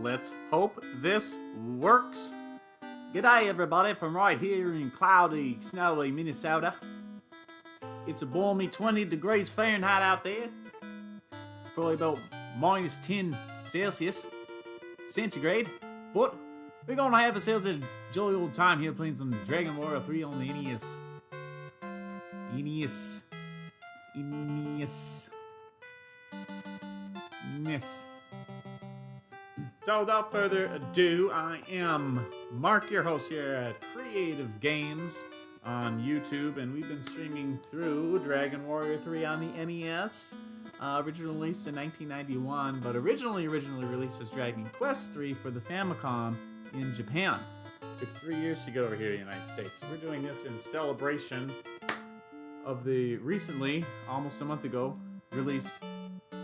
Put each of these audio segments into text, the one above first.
let's hope this works. G'day everybody from right here in cloudy, snowy Minnesota. It's a balmy 20 degrees Fahrenheit out there. It's probably about minus 10 Celsius, centigrade. But we're gonna have ourselves a jolly old time here playing some Dragon Warrior 3 on the NES. NES. So without further ado, I am Mark, your host here at Creative Games on YouTube, and we've been streaming through Dragon Warrior 3 on the NES. Originally released in 1991, but originally released as Dragon Quest 3 for the Famicom in Japan. It took 3 years to get over here to the United States. We're doing this in celebration of the recently, almost a month ago, released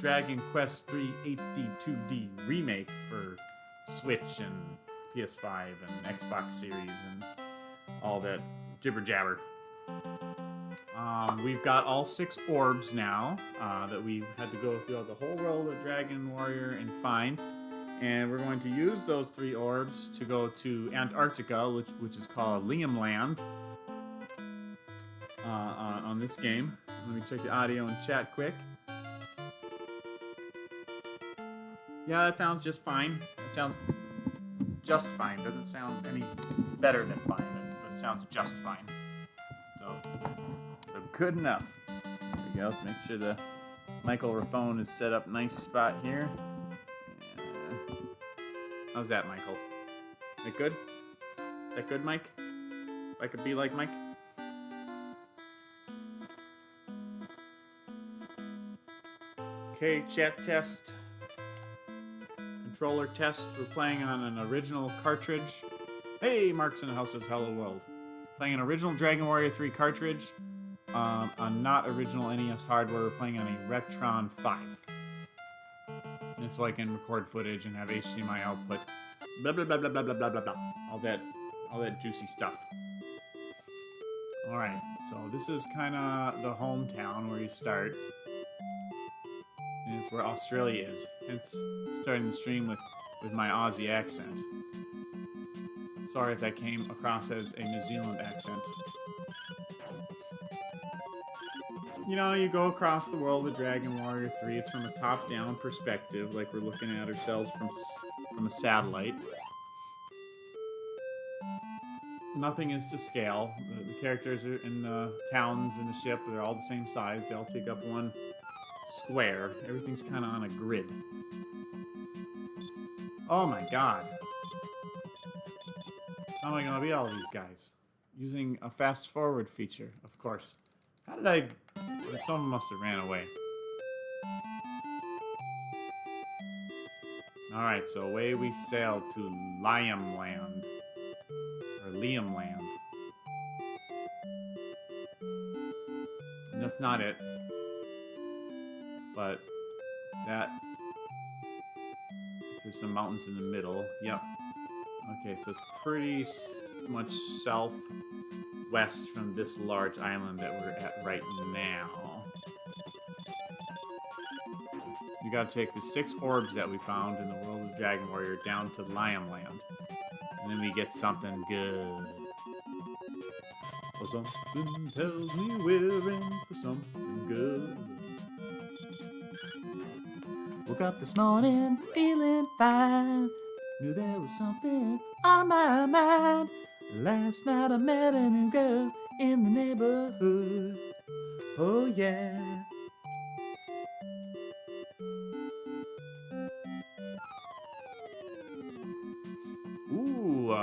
Dragon Quest 3 HD 2D remake for Switch and PS5 and Xbox Series and all that jibber jabber. We've got all 6 orbs now that we had to go throughout the whole world of Dragon Warrior and find. And we're going to use those 3 orbs to go to Antarctica, which is called Liamland, on this game. Let me check the audio and chat quick. Yeah, that sounds just fine. It sounds just fine. Doesn't sound any better than fine, but it sounds just fine. So good enough. There we go. Let's make sure the microphone is set up nice spot here. How's that, Michael? That good? That good, Mike? If I could be like Mike? Okay, chat test. Controller test. We're playing on an original cartridge. Hey, Mark's in the house says hello world. Playing an original Dragon Warrior 3 cartridge on not original NES hardware. We're playing on a Retron 5. And so I can record footage and have HDMI output. Blah blah blah blah blah blah blah blah blah. All that juicy stuff. Alright, so this is kinda the hometown where you start. And it's where Australia is. Hence starting the stream with my Aussie accent. Sorry if that came across as a New Zealand accent. You know, you go across the world of Dragon Warrior 3. It's from a top-down perspective, like we're looking at ourselves from a satellite. Nothing is to scale. The characters are in the towns in the ship. They're all the same size. They all take up one square. Everything's kind of on a grid. Oh my god. How am I going to beat all of these guys? Using a fast forward feature, of course. How did I... Someone must have ran away. Alright, so away we sail to Liamland. Or Liamland. And that's not it. But that... There's some mountains in the middle. Yep. Okay, so it's pretty much southwest from this large island that we're at right now. You gotta take the 6 orbs that we found in the world of Dragon Warrior down to Liamland. And then we get something good. Well, something tells me we're in for something good. Woke up this morning feeling fine. Knew there was something on my mind. Last night I met a new girl in the neighborhood. Oh yeah. Ooh,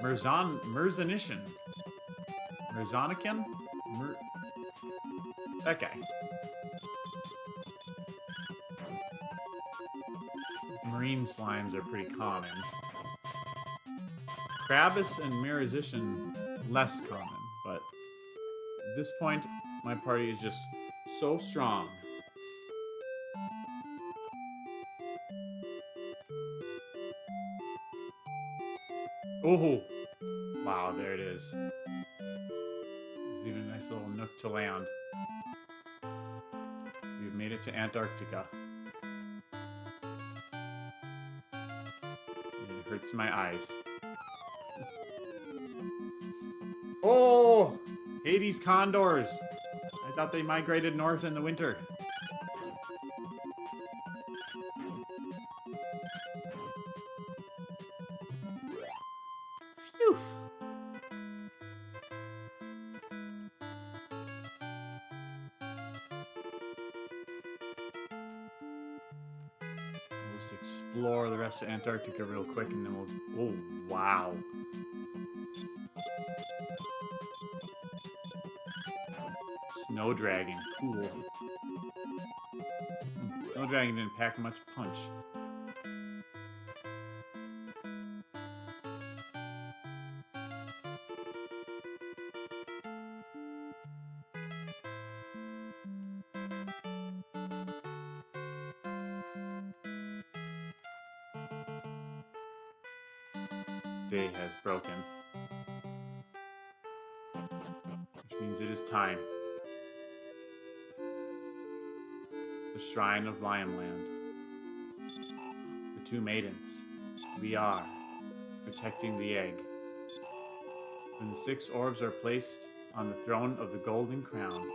Merzonican? That guy. These marine slimes are pretty common. Krabus and Merzonican less common, but at this point, my party is just so strong. Oh, wow, there it is. There's even a nice little nook to land. We've made it to Antarctica. hurts my eyes. Oh! Hades condors! I thought they migrated north in the winter. Phew! We'll just explore the rest of Antarctica real quick and then we'll... Oh, wow. Snow dragon, cool. Snow dragon didn't pack much punch. Day has broken, which means it is time. The Shrine of Liamland. The two maidens. We are protecting the egg. When the 6 orbs are placed on the throne of the golden crown,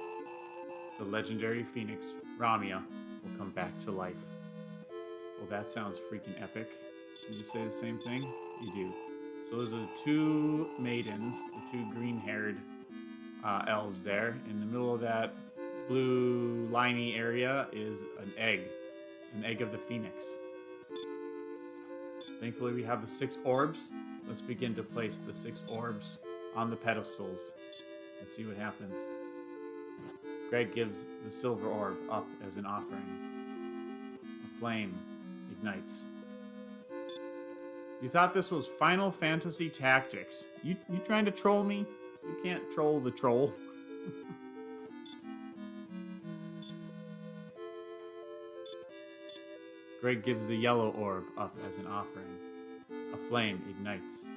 the legendary phoenix, Ramia, will come back to life. Well, that sounds freaking epic. Did you say the same thing? You do. So those are the 2 maidens, the 2 green-haired elves there. In the middle of that blue liney area is an egg of the phoenix. Thankfully we have the 6 orbs. Let's begin to place the 6 orbs on the pedestals and see what happens. Greg gives the silver orb up as an offering. A flame ignites. You thought this was Final Fantasy Tactics. You trying to troll me? You can't troll the troll. Greg gives the yellow orb up as an offering. A flame ignites.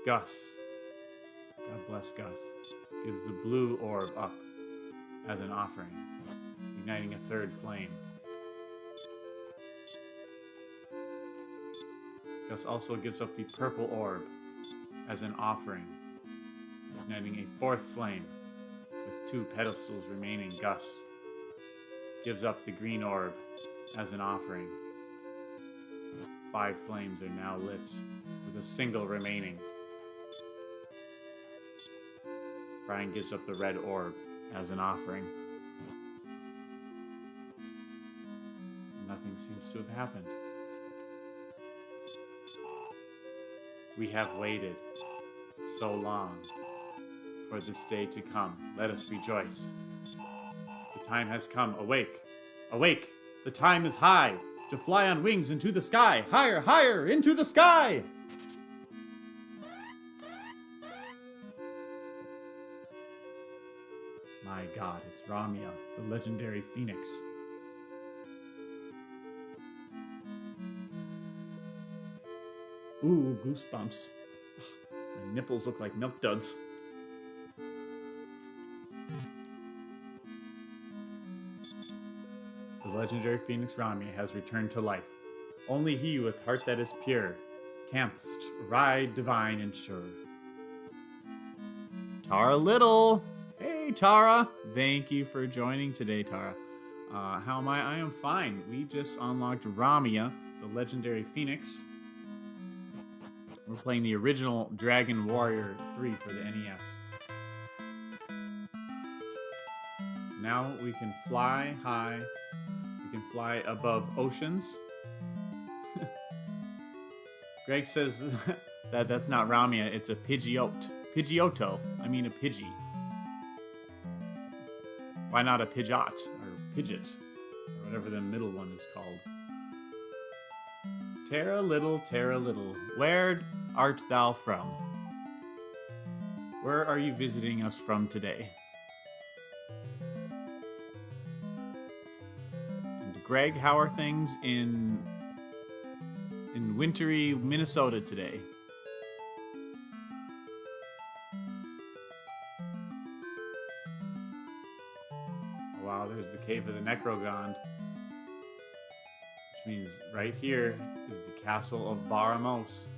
Gus, God bless Gus, gives the blue orb up as an offering, igniting a 3rd flame. Gus also gives up the purple orb as an offering, igniting a 4th flame. With 2 pedestals remaining, Gus gives up the green orb as an offering. 5 flames are now lit, with a single remaining. Brian gives up the red orb as an offering. Nothing seems to have happened. We have waited so long for this day to come. Let us rejoice. The time has come. Awake! Awake! The time is high to fly on wings into the sky. Higher, higher, into the sky! My God, it's Ramia, the legendary phoenix. Ooh, goosebumps. My nipples look like milk duds. The legendary phoenix Ramia has returned to life. Only he with heart that is pure canst ride divine and sure. Tara Little! Hey, Tara! Thank you for joining today, Tara. How am I? I am fine. We just unlocked Ramia, the legendary phoenix. We're playing the original Dragon Warrior 3 for the NES. Now we can fly high. We can fly above oceans. Greg says that's not Ramia, it's a Pidgeotto. Pidgeotto. I mean a Pidgey. Why not a Pidgeot or Pidgeot? Or whatever the middle one is called. Tara Little, where art thou from? Where are you visiting us from today? And Greg, how are things in wintry Minnesota today? wow, there's the cave of the Necrogond. Which means right here is the Castle of Baramos.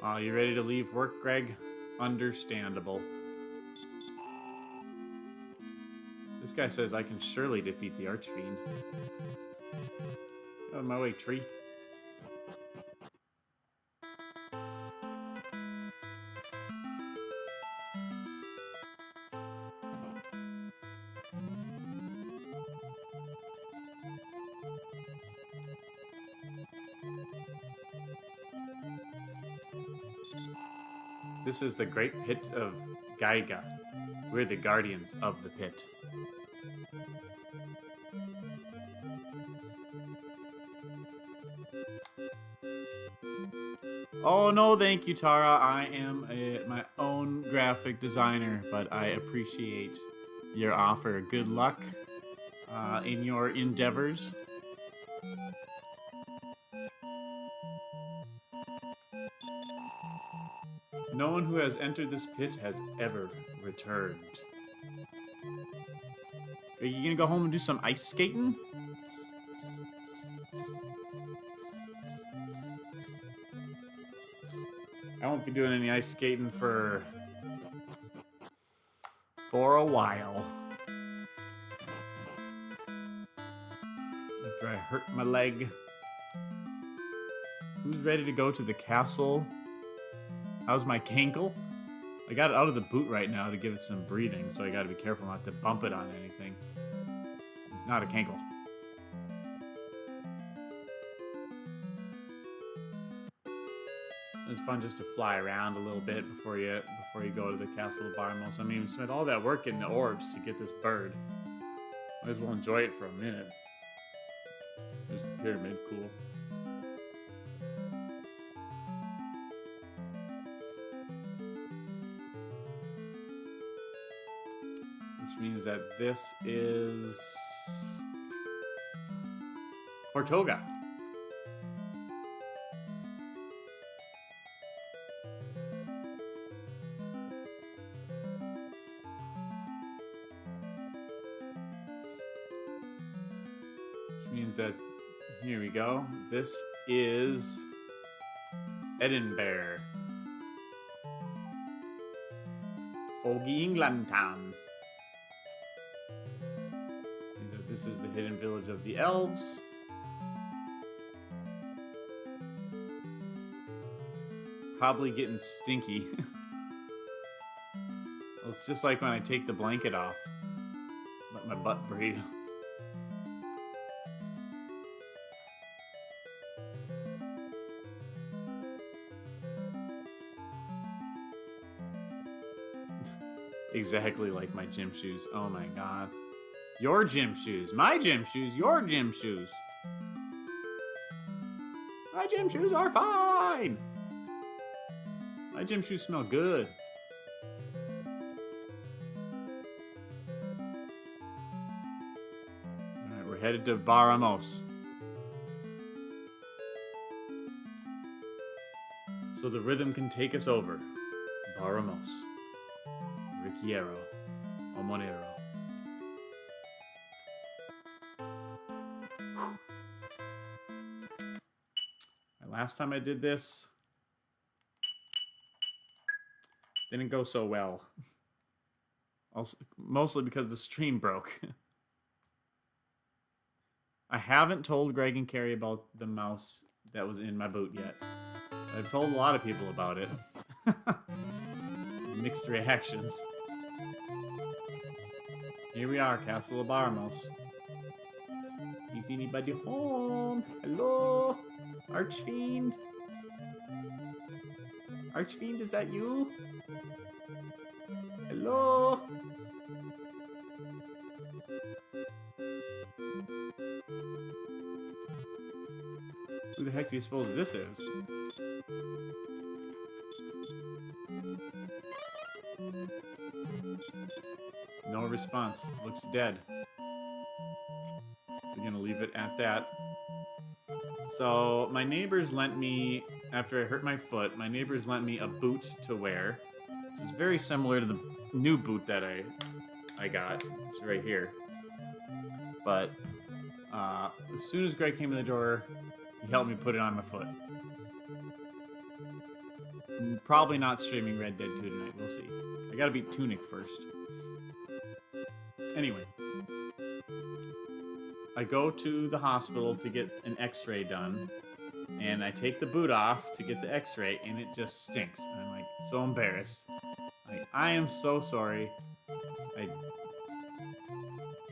Oh, you ready to leave work, Greg? Understandable. This guy says I can surely defeat the Archfiend. Get out of my way, tree. This is the Great Pit of Gaiga. We're the guardians of the pit. Oh, no, thank you, Tara. I am my own graphic designer, but I appreciate your offer. Good luck in your endeavors. No one who has entered this pit has ever returned. Are you gonna go home and do some ice skating? I won't be doing any ice skating for a while. After I hurt my leg. Who's ready to go to the castle? How's my cankle? I got it out of the boot right now to give it some breathing, so I gotta be careful not to bump it on anything. It's not a cankle. It's fun just to fly around a little bit before you go to the Castle of Baramos. I mean, we spent all that work in the orbs to get this bird. Might as well enjoy it for a minute. There's the pyramid, cool. Which means that this is Ortoga. Which means that, here we go, this is Edinburgh. Foggy England town. This is the hidden village of the elves. Probably getting stinky. Well, it's just like when I take the blanket off. Let my butt breathe. Exactly like my gym shoes. Oh my god. Your gym shoes. My gym shoes. Your gym shoes. My gym shoes are fine. My gym shoes smell good. Alright, we're headed to Baramos. So the rhythm can take us over. Baramos. Riquiero. Omonero. Last time I did this, didn't go so well. Also, mostly because the stream broke. I haven't told Greg and Carrie about the mouse that was in my boot yet. I've told a lot of people about it. Mixed reactions. Here we are, Castle of Baramos. Is anybody home? Hello? Archfiend? Archfiend, is that you? Hello? Who the heck do you suppose this is? No response. Looks dead. So gonna leave it at that. So my neighbors lent me, after I hurt my foot, my neighbors lent me a boot to wear. It's very similar to the new boot that I got. It's right here. But as soon as Greg came in the door, he helped me put it on my foot. I'm probably not streaming Red Dead 2 tonight. We'll see. I gotta beat Tunic first. Anyway. I go to the hospital to get an x-ray done, and I take the boot off to get the x-ray, and it just stinks. And I'm like, so embarrassed. Like, I am so sorry.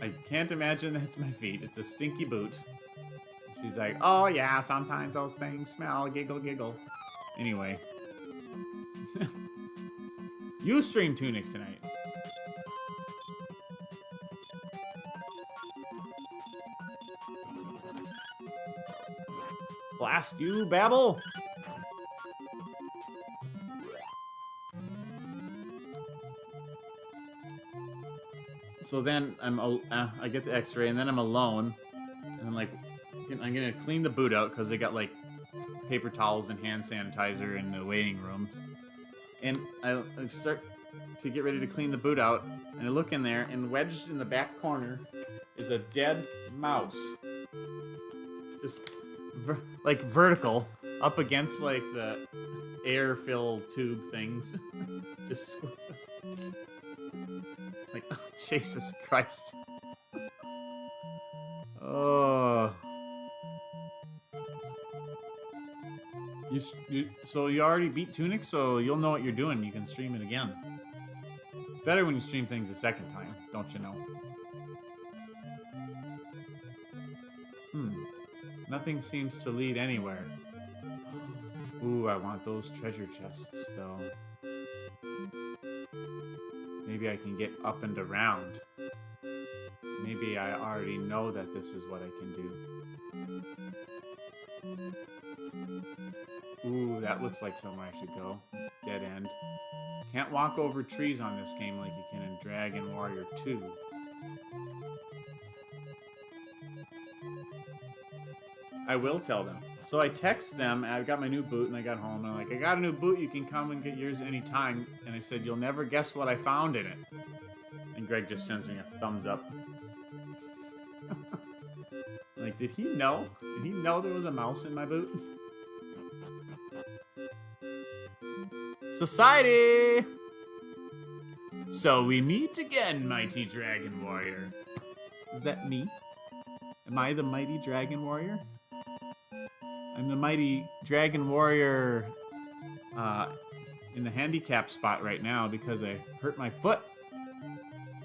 I can't imagine that's my feet. It's a stinky boot. She's like, oh yeah, sometimes those things smell, giggle, giggle. Anyway. You stream Tunic tonight. Blast you, Babel! So then I get the x-ray, and then I'm alone. And I'm like, I'm gonna clean the boot out, because they got like paper towels and hand sanitizer in the waiting rooms. And I start to get ready to clean the boot out, and I look in there, and wedged in the back corner is a dead mouse. Just like vertical, up against like the air-filled tube things. Just like, oh, Jesus Christ. Oh. So you already beat Tunic, so you'll know what you're doing. You can stream it again. It's better when you stream things a second time, don't you know? Nothing seems to lead anywhere. Ooh, I want those treasure chests, though. Maybe I can get up and around. Maybe I already know that this is what I can do. Ooh, that looks like somewhere I should go. Dead end. Can't walk over trees on this game like you can in Dragon Warrior 2. I will tell them. So I text them, I got my new boot, and I got home, and I'm like, I got a new boot, you can come and get yours anytime. And I said, you'll never guess what I found in it. And Greg just sends me a thumbs up. Like, did he know? Did he know there was a mouse in my boot? Society! So we meet again, mighty dragon warrior. Is that me? Am I the mighty dragon warrior? I'm the mighty dragon warrior in the handicap spot right now because I hurt my foot.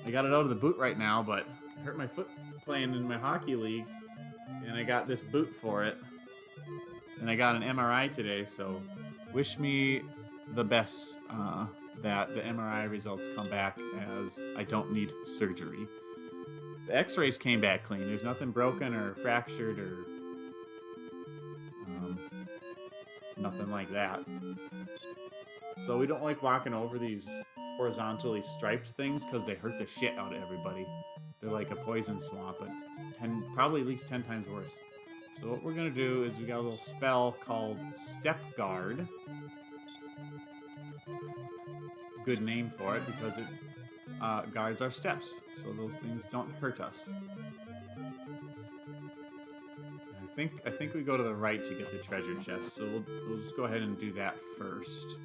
I got it out of the boot right now, but I hurt my foot playing in my hockey league, and I got this boot for it. And I got an MRI today, so wish me the best that the MRI results come back as I don't need surgery. The x-rays came back clean. There's nothing broken or fractured or nothing like that. So we don't like walking over these horizontally striped things because they hurt the shit out of everybody. They're like a poison swamp, but probably at least 10 times worse. So what we're going to do is we got a little spell called Step Guard. Good name for it because it guards our steps, so those things don't hurt us. I think we go to the right to get the treasure chest, so we'll just go ahead and do that first.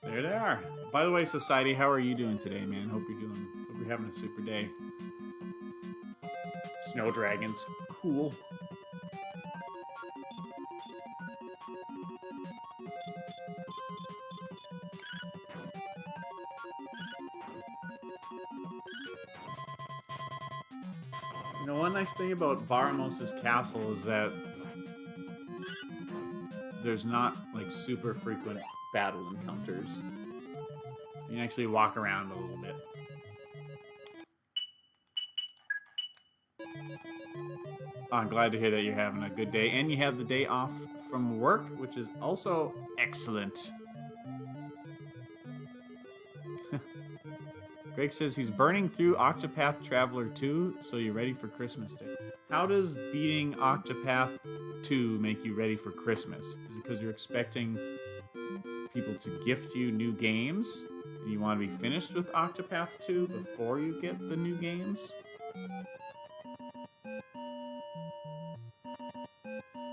There they are. By the way, Society, how are you doing today, man? Hope you're having a super day. Snow dragons, cool. You know, one nice thing about Baramos' castle is that there's not, like, super frequent battle encounters. You can actually walk around a little bit. I'm glad to hear that you're having a good day. And you have the day off from work, which is also excellent. Greg says he's burning through Octopath Traveler 2, so you're ready for Christmas Day. How does beating Octopath 2 make you ready for Christmas? Is it because you're expecting people to gift you new games? And you want to be finished with Octopath 2 before you get the new games?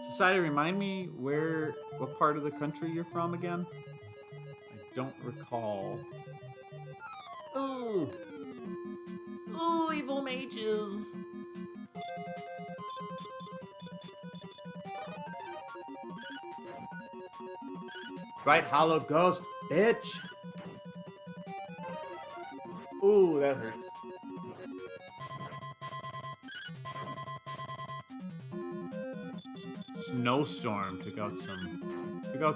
Society, remind me what part of the country you're from again? I don't recall. Ooh! Ooh, evil mages! Right, hollow ghost, bitch! Ooh, that hurts. Snowstorm took out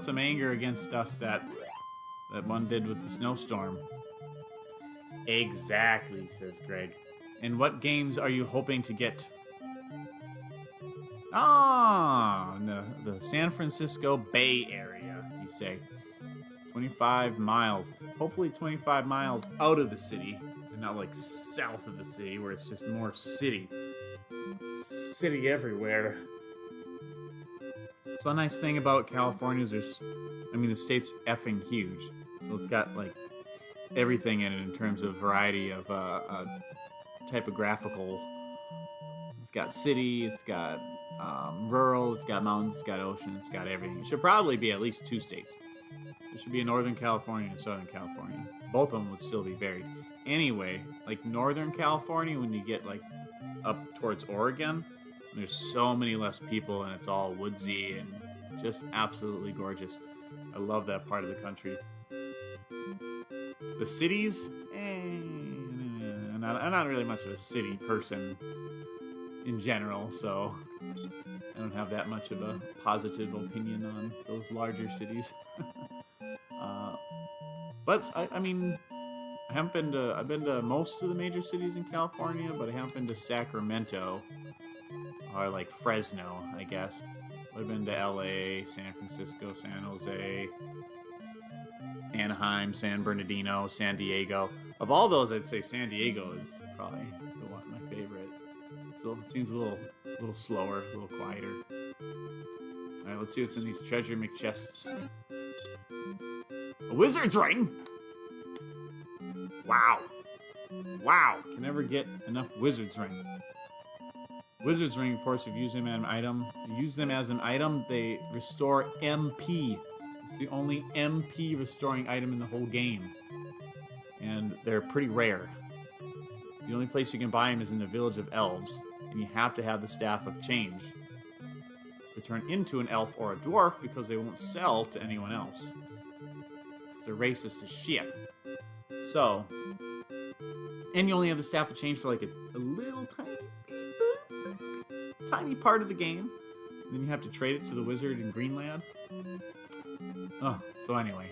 some anger against us that one did with the snowstorm. Exactly, says Greg. And what games are you hoping to get? The San Francisco Bay Area, you say. 25 miles. Hopefully 25 miles out of the city, and not like south of the city where it's just more city. City everywhere. So a nice thing about California is the state's effing huge. So it's got like everything in it in terms of variety of typographical. It's got city, it's got rural, it's got mountains, it's got ocean, it's got everything. It should probably be at least 2 states. There should be a Northern California and Southern California. Both of them would still be varied. Anyway, like Northern California, when you get like up towards Oregon, there's so many less people and it's all woodsy and just absolutely gorgeous. I love that part of the country. The cities, I'm not really much of a city person in general, so I don't have that much of a positive opinion on those larger cities. But I've been to most of the major cities in California, but I haven't been to Sacramento or like Fresno, I guess. I've been to LA, San Francisco, San Jose, Anaheim, San Bernardino, San Diego. Of all those, I'd say San Diego is probably my favorite. So it seems a little slower, a little quieter. All right, let's see what's in these treasure McChests. A wizard's ring. Wow. Can never get enough wizard's ring. Wizard's ring, of course, if you use them as an item, they restore MP. It's the only MP restoring item in the whole game. And they're pretty rare. The only place you can buy them is in the Village of Elves, and you have to have the Staff of Change to turn into an elf or a dwarf because they won't sell to anyone else. They're racist as shit. So, and you only have the Staff of Change for like a little tiny part of the game. And then you have to trade it to the wizard in Greenland. Oh, so anyway,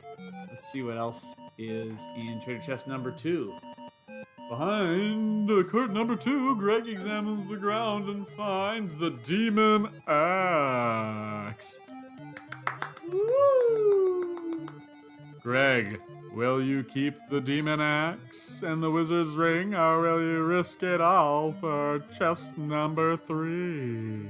let's see what else is in treasure chest number 2. Behind curtain number 2, Greg examines the ground and finds the demon axe. Woo! Greg, will you keep the demon axe and the wizard's ring, or will you risk it all for chest number 3?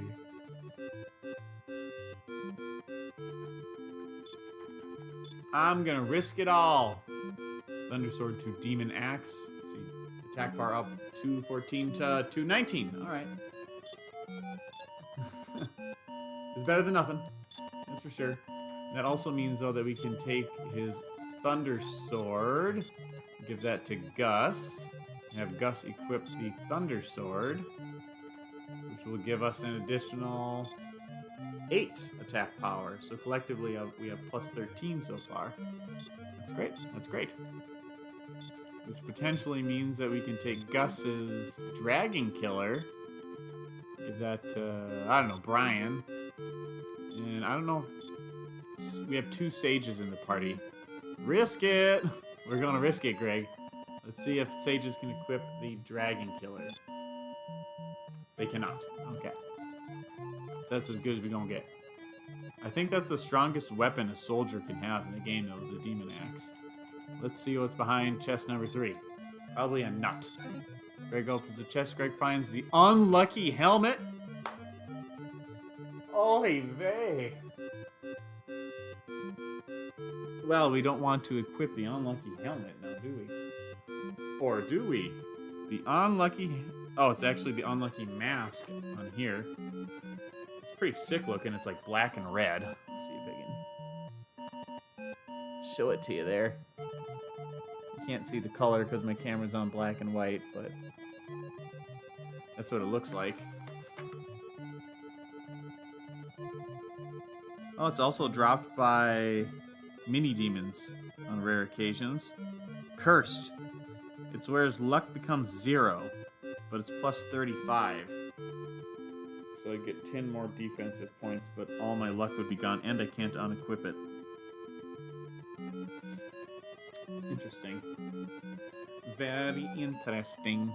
I'm gonna risk it all. Thundersword to demon axe. Let's see. Attack bar up 214 to 219. Alright. It's better than nothing. That's for sure. That also means, though, that we can take his Thunder Sword, give that to Gus, and have Gus equip the Thunder Sword, which will give us an additional 8 attack power. So collectively, we have plus 13 so far. That's great. That's great. Which potentially means that we can take Gus's Dragon Killer, give that to, I don't know, Brian. And I don't know, we have 2 sages in the party. Risk it! We're gonna risk it, Greg. Let's see if sages can equip the Dragon Killer. They cannot. Okay. So that's as good as we're gonna get. I think that's the strongest weapon a soldier can have in the game, though, is the demon axe. Let's see what's behind chest number 3. Probably a nut. Greg opens the chest. Greg finds the unlucky helmet. Oy vey. Well, we don't want to equip the unlucky helmet now, do we? Or do we? The unlucky... Oh, it's actually the unlucky mask on here. It's pretty sick looking. It's like black and red. Let's see if I can show it to you there. You can't see the color because my camera's on black and white, but that's what it looks like. Oh, it's also dropped by mini demons on rare occasions. Cursed. It's where his luck becomes 0, but it's plus 35. So I get 10 more defensive points, but all my luck would be gone, and I can't unequip it. Interesting. Very interesting.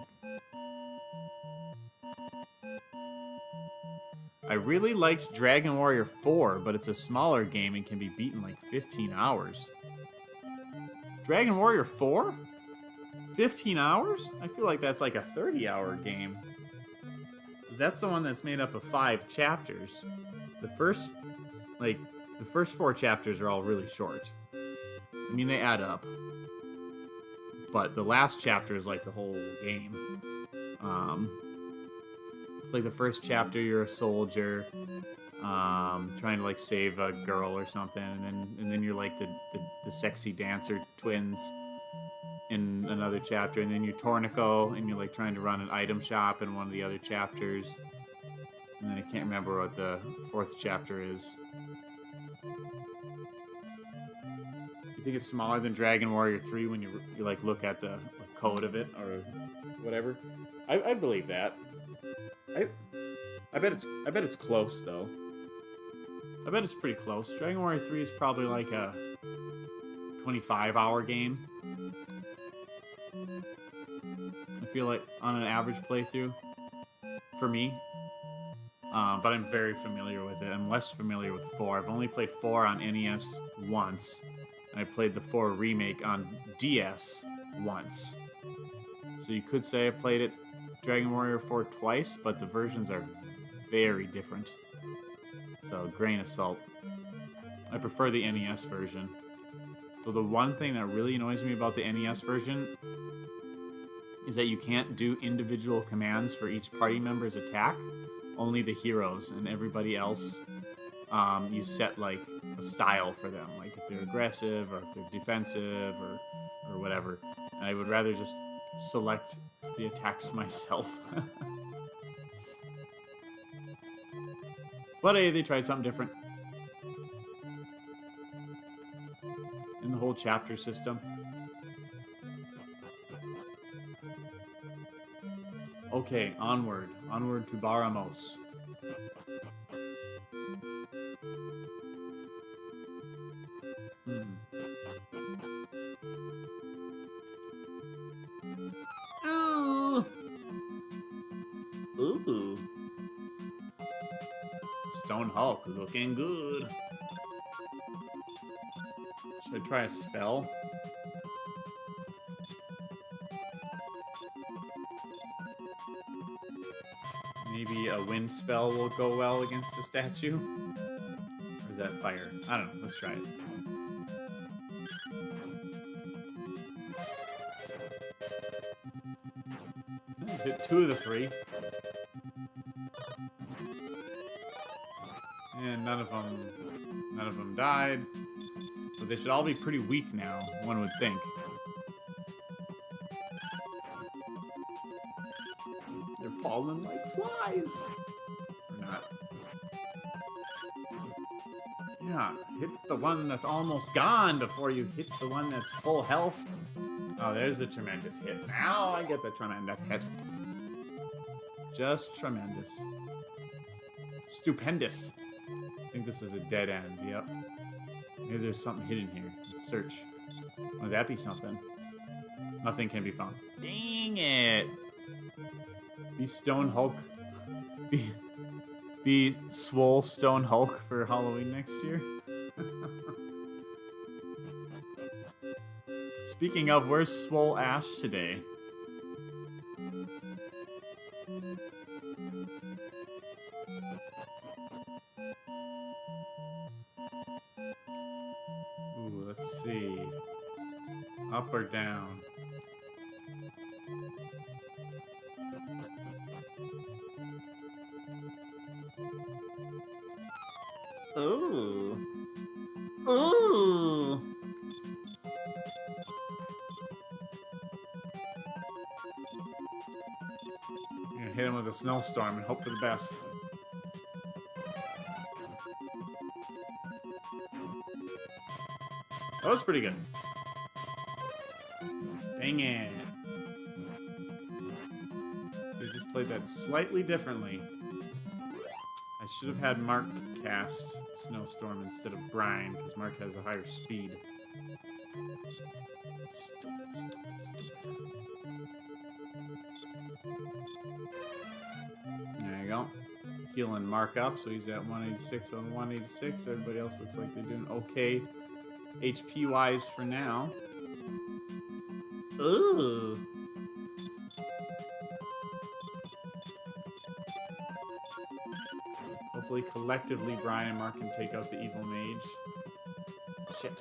I really liked Dragon Warrior 4, but it's a smaller game and can be beaten like 15 hours. Dragon Warrior 4? 15 hours? I feel like that's like a 30-hour game. That's the one that's made up of 5 chapters. The first 4 chapters are all really short. I mean, they add up. But the last chapter is like the whole game. Like the first chapter, you're a soldier, trying to like save a girl or something, and then you're like the sexy dancer twins in another chapter, and then you're Tornico, and you're like trying to run an item shop in one of the other chapters, and then I can't remember what the 4th chapter is. You think it's smaller than Dragon Warrior 3 when you like look at the code of it or whatever? I believe that. I bet it's close though. I bet it's pretty close. Dragon Warrior 3 is probably like a 25-hour game. I feel like on an average playthrough for me. But I'm very familiar with it. I'm less familiar with 4. I've only played 4 on NES once. And I played the 4 remake on DS once. So you could say I played it Dragon Warrior 4 twice, but the versions are very different. So, grain of salt. I prefer the NES version. So the one thing that really annoys me about the NES version is that you can't do individual commands for each party member's attack. Only the heroes, and everybody else, you set like a style for them. Like if they're aggressive, or if they're defensive, or whatever. And I would rather just select the attacks myself. But hey, they tried something different. In the whole chapter system. Okay, onward. Onward to Baramos. Ooh. Stone Hulk looking good. Should I try a spell? Maybe a wind spell will go well against the statue? Or is that fire? I don't know. Let's try it. Hit 2 of the 3. And none of them died. So they should all be pretty weak now, one would think. They're falling like flies. Or not. Yeah, hit the one that's almost gone before you hit the one that's full health. Oh, there's a tremendous hit. Now I get the tremendous hit. Just tremendous. Stupendous. I think this is a dead end, yep. Maybe there's something hidden here. Let's search. Would that be something? Nothing can be found. Dang it! Be Stone Hulk. Be Be Swole Stone Hulk for Halloween next year. Speaking of, where's Swole Ash today? Ooh, let's see. Up or down? Ooh. Ooh. I'm gonna hit him with a snowstorm and hope for the best. That was pretty good. Dang it. They just played that slightly differently. I should have had Mark cast Snowstorm instead of Brian, because Mark has a higher speed. Stupid. There you go. Healing Mark up, so he's at 186 on 186. Everybody else looks like they're doing okay HP-wise for now. Ooh. Hopefully, collectively, Brian and Mark can take out the evil mage. Shit.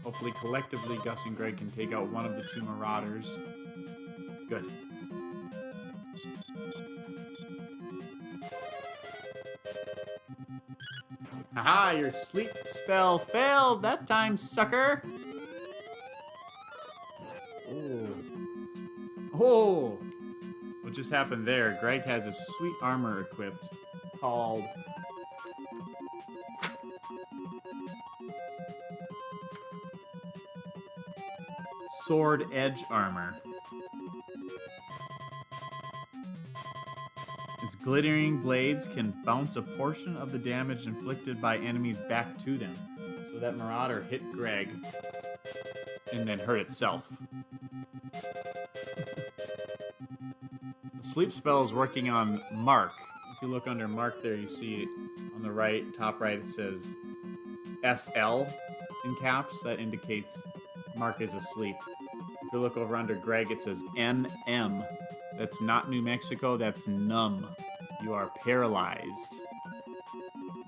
Hopefully, collectively, Gus and Greg can take out one of the two marauders. Good. Haha, your sleep spell failed that time, sucker! Oh! What just happened there? Greg has a sweet armor equipped called Sword Edge Armor. Its glittering blades can bounce a portion of the damage inflicted by enemies back to them. So that marauder hit Greg and then hurt itself. The sleep spell is working on Mark. If you look under Mark there, you see on the right, top right, it says SL in caps. That indicates Mark is asleep. If you look over under Greg, it says NM. That's not New Mexico, that's numb. You are paralyzed.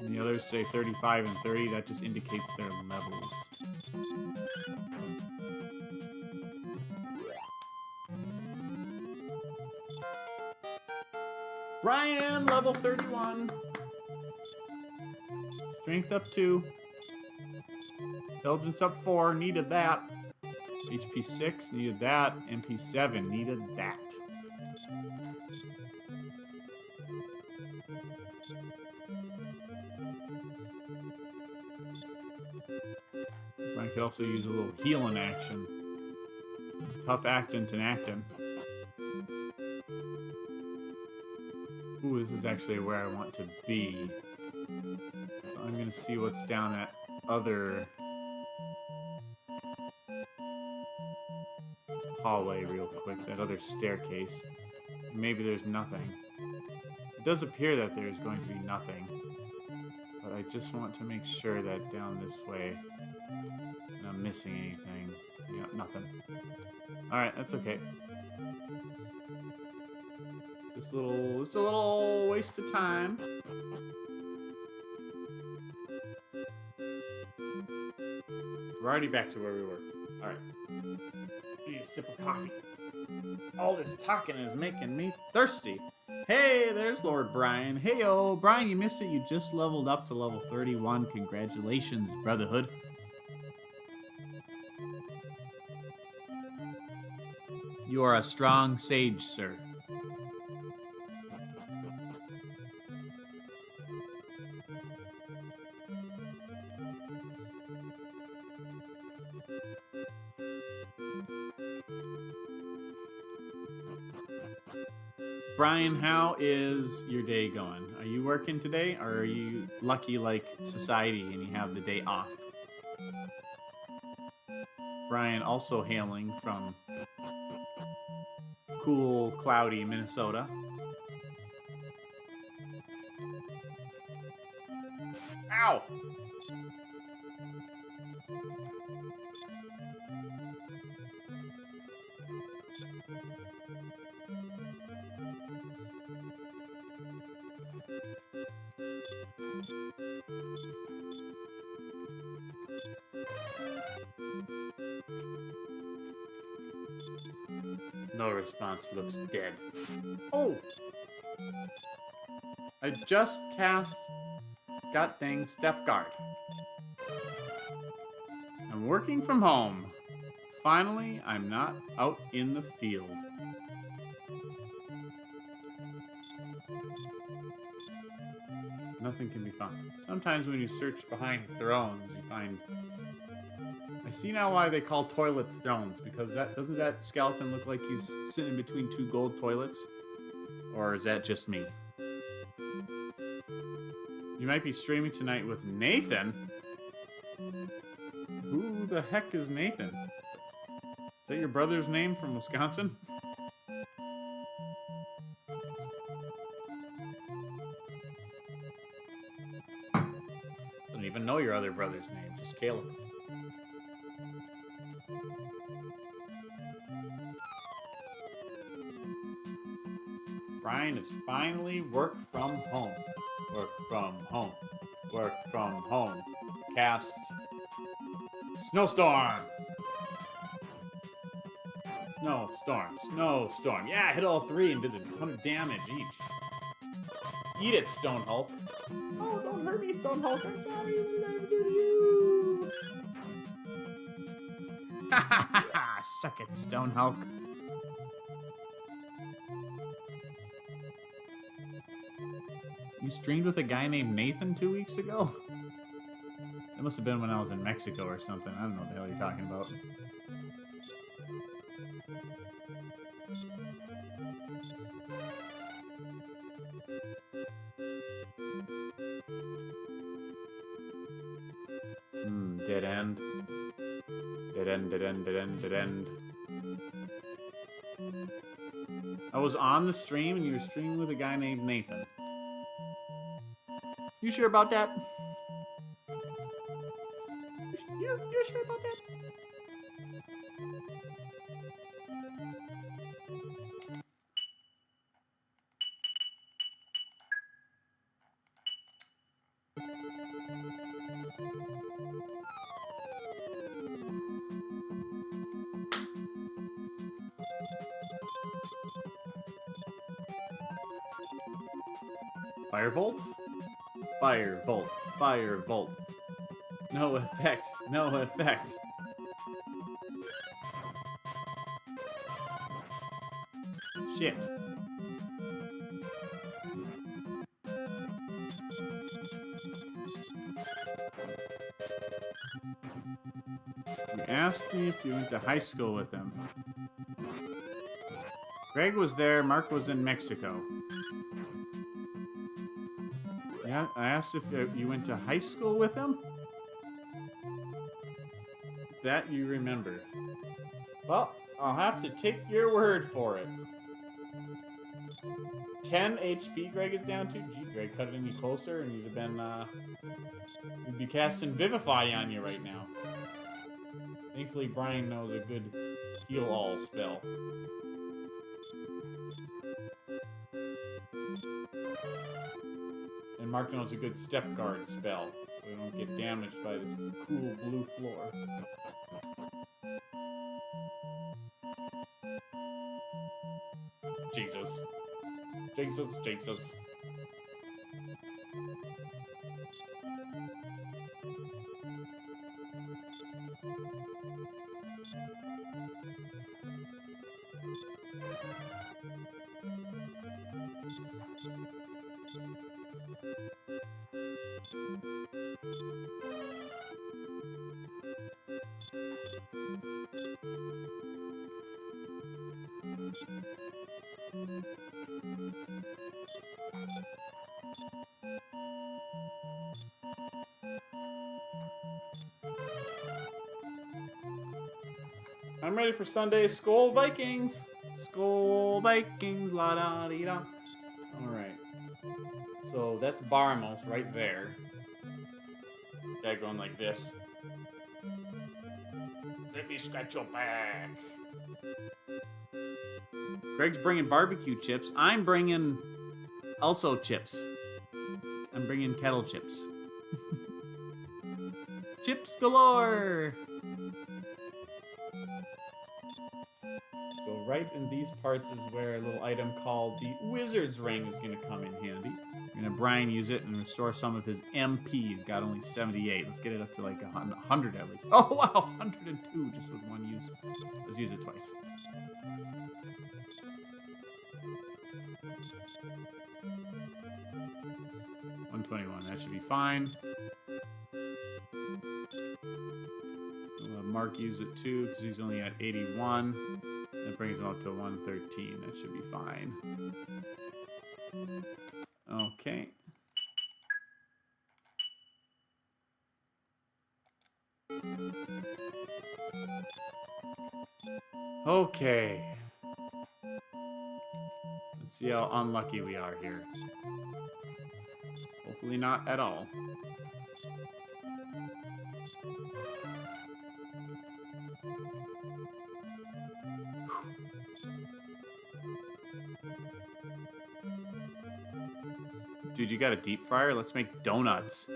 And the others say 35 and 30, that just indicates their levels. Brian, level 31. Strength up 2. Intelligence up 4, needed that. HP 6, needed that. MP 7, needed that. I could also use a little healing action. Tough actin to actin. Ooh, this is actually where I want to be. So I'm gonna see what's down that other hallway real quick, that other staircase. Maybe there's nothing. It does appear that there's going to be nothing, but I just want to make sure that down this way I'm not missing anything. Yeah, nothing. Alright, that's okay. Just a little waste of time. We're already back to where we were. Alright. Need a sip of coffee. All this talking is making me thirsty. Hey, there's Lord Brian. Heyo, Brian, you missed it. You just leveled up to level 31. Congratulations, Brotherhood. You are a strong sage, sir. Brian, how is your day going? Are you working today, or are you lucky like society and you have the day off? Brian, also hailing from cool, cloudy Minnesota. Ow! No response, looks dead. Oh! I just cast god dang step guard. I'm working from home. Finally, I'm not out in the field. Nothing can be found. Sometimes when you search behind thrones, you find... I see now why they call toilets thrones, because doesn't that skeleton look like he's sitting between two gold toilets? Or is that just me? You might be streaming tonight with Nathan? Who the heck is Nathan? Is that your brother's name from Wisconsin? Don't even know your other brother's name, just Caleb. Brian is finally work from home. Work from home. Work from home. Casts. Snowstorm! Snowstorm. Snowstorm. Yeah, I hit all three and did 100 damage each. Eat it, Stone Hulk. Oh, don't hurt me, Stone Hulk. I'm sorry. What did I do to you? Ha ha ha ha! Suck it, Stone Hulk. You streamed with a guy named Nathan 2 weeks ago? It must have been when I was in Mexico or something. I don't know what the hell you're talking about. Dead end. Dead end, dead end, dead end, dead end. I was on the stream and you were streaming with a guy named Nathan. You sure about that? You sure about that? Firebolt? Firebolt. Firebolt. No effect. No effect. Shit. You asked me if you went to high school with him. Greg was there, Mark was in Mexico. Yeah, I asked if you went to high school with him? That you remember. Well, I'll have to take your word for it. 10 HP Greg is down to. Gee, Greg, cut it any closer and you'd have been, we'd be casting Vivify on you right now. Thankfully, Brian knows a good heal-all spell. And Mark knows a good step guard spell, so we don't get damaged by this cool blue floor. Jesus. Jesus, Jesus. I'm ready for Sunday's school, Vikings! Skull Vikings, la da dee da. Alright. So that's Baramos right there. Guy going like this. Let me scratch your back. Greg's bringing barbecue chips. I'm bringing also chips. I'm bringing kettle chips. Chips galore! So right in these parts is where a little item called the Wizard's Ring is going to come in handy. We're going to Brian use it and restore some of his MP. He's got only 78. Let's get it up to like 100 at least. Oh wow, 102 just with one use. Let's use it twice. That should be fine. We'll have Mark use it too because he's only at 81. That brings him up to 113. That should be fine. Okay. Okay. Let's see how unlucky we are here. Hopefully not at all. Dude, you got a deep fryer? Let's make donuts.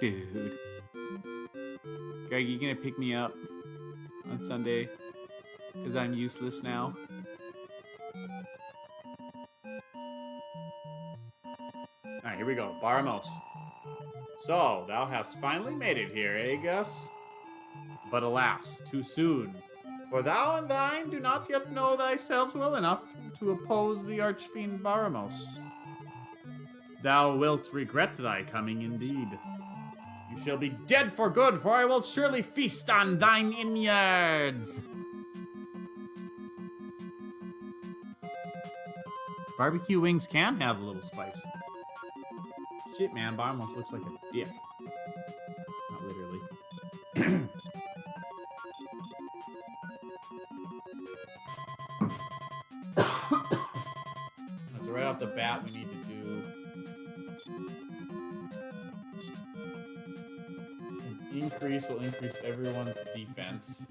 Dude. Greg, you gonna pick me up on Sunday? Because I'm useless now. Alright, here we go. Baramos. So, thou hast finally made it here, eh, Gus? But alas, too soon. For thou and thine do not yet know thyself well enough to oppose the Archfield Baramos. Thou wilt regret thy coming indeed. You shall be dead for good, for I will surely feast on thine innards. Barbecue wings can have a little spice. Shit, man, Baramos looks like a dick. Not literally. So right off the bat, we need to do an increase. Will increase everyone's defense.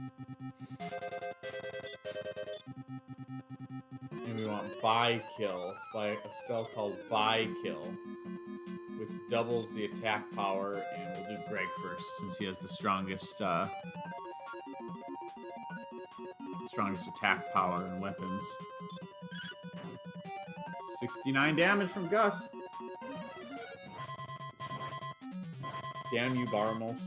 And we want buy kill. A spell called buy kill, which doubles the attack power, and we'll do Greg first since he has the strongest attack power and weapons. 69 damage from Gus. Damn you, Baramos.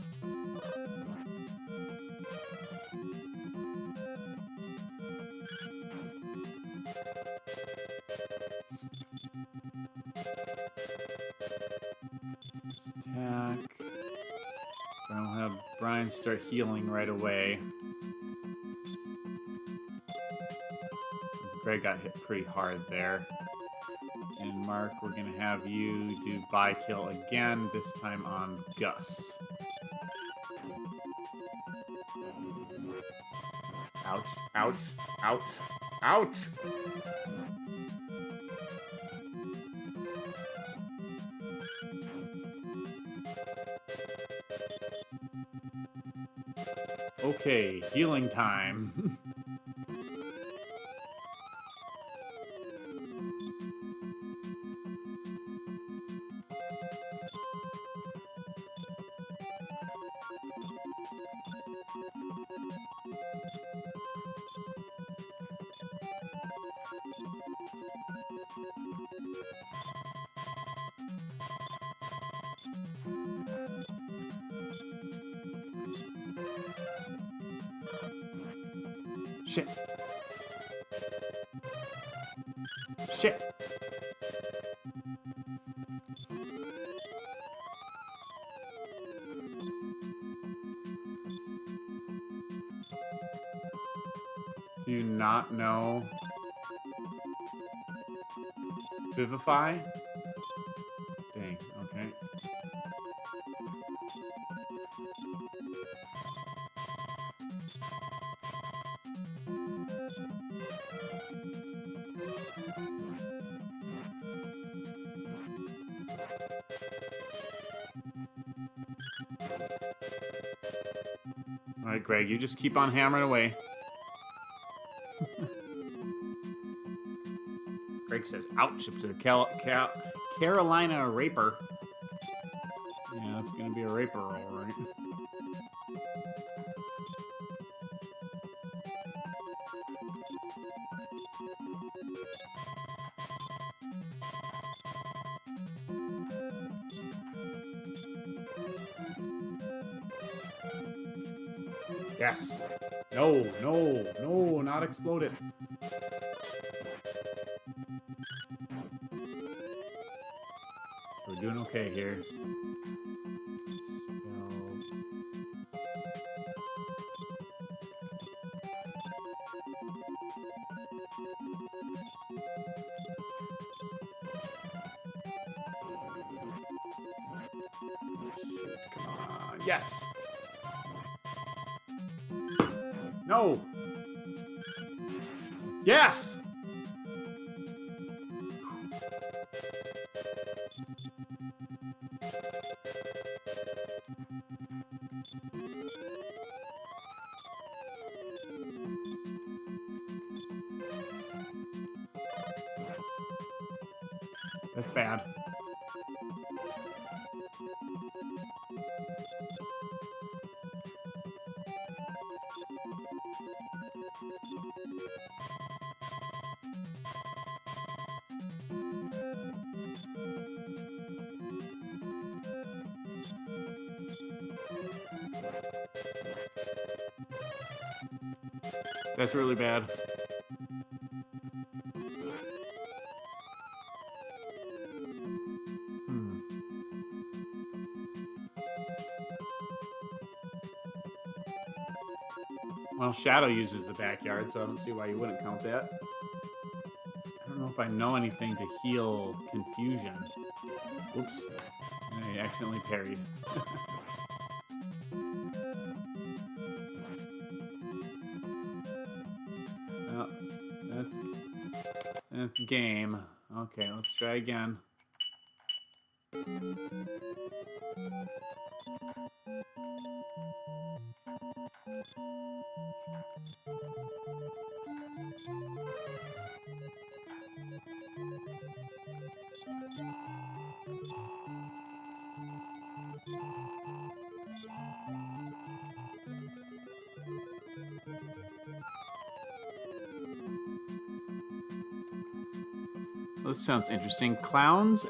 Attack. I'll have Brian start healing right away. Greg got hit pretty hard there. And Mark, we're gonna have you do buy kill again, this time on Gus. Ouch, ouch, ouch, ouch! Okay, healing time. Shit. Shit. Do you not know Vivify? Dang, okay. Alright, Greg, you just keep on hammering away. Greg says, ouch, to the Carolina Raper. Yeah, that's gonna be a Raper, alright. Yes. No, no, no, not exploded. We're doing okay here. Come on. Yes. No. Yes. That's bad. That's really bad. Well, Shadow uses the backyard, so I don't see why you wouldn't count that. I don't know if I know anything to heal confusion. Whoops. I accidentally parried. Well, that's game. Okay, let's try again. This sounds interesting. Clowns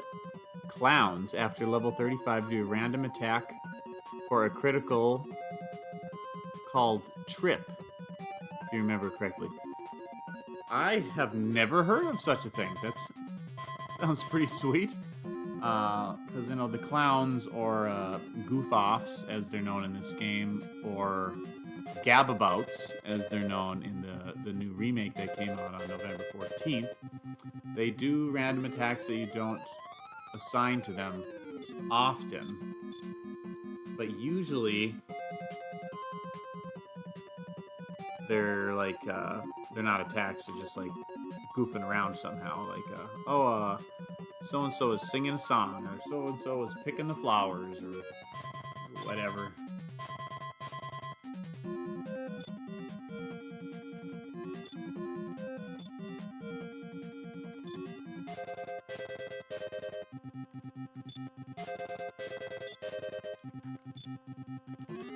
after level 35 do a random attack for a critical called Trip, if you remember correctly. I have never heard of such a thing. That sounds pretty sweet. Because, you know, the clowns, or goof-offs, as they're known in this game, or gababouts, as they're known in the new remake that came out on November 14th, they do random attacks that you don't assign to them often. But usually, they're like, they're not attacks, they're just like goofing around somehow. Like, so-and-so is singing a song, or so-and-so is picking the flowers, or whatever.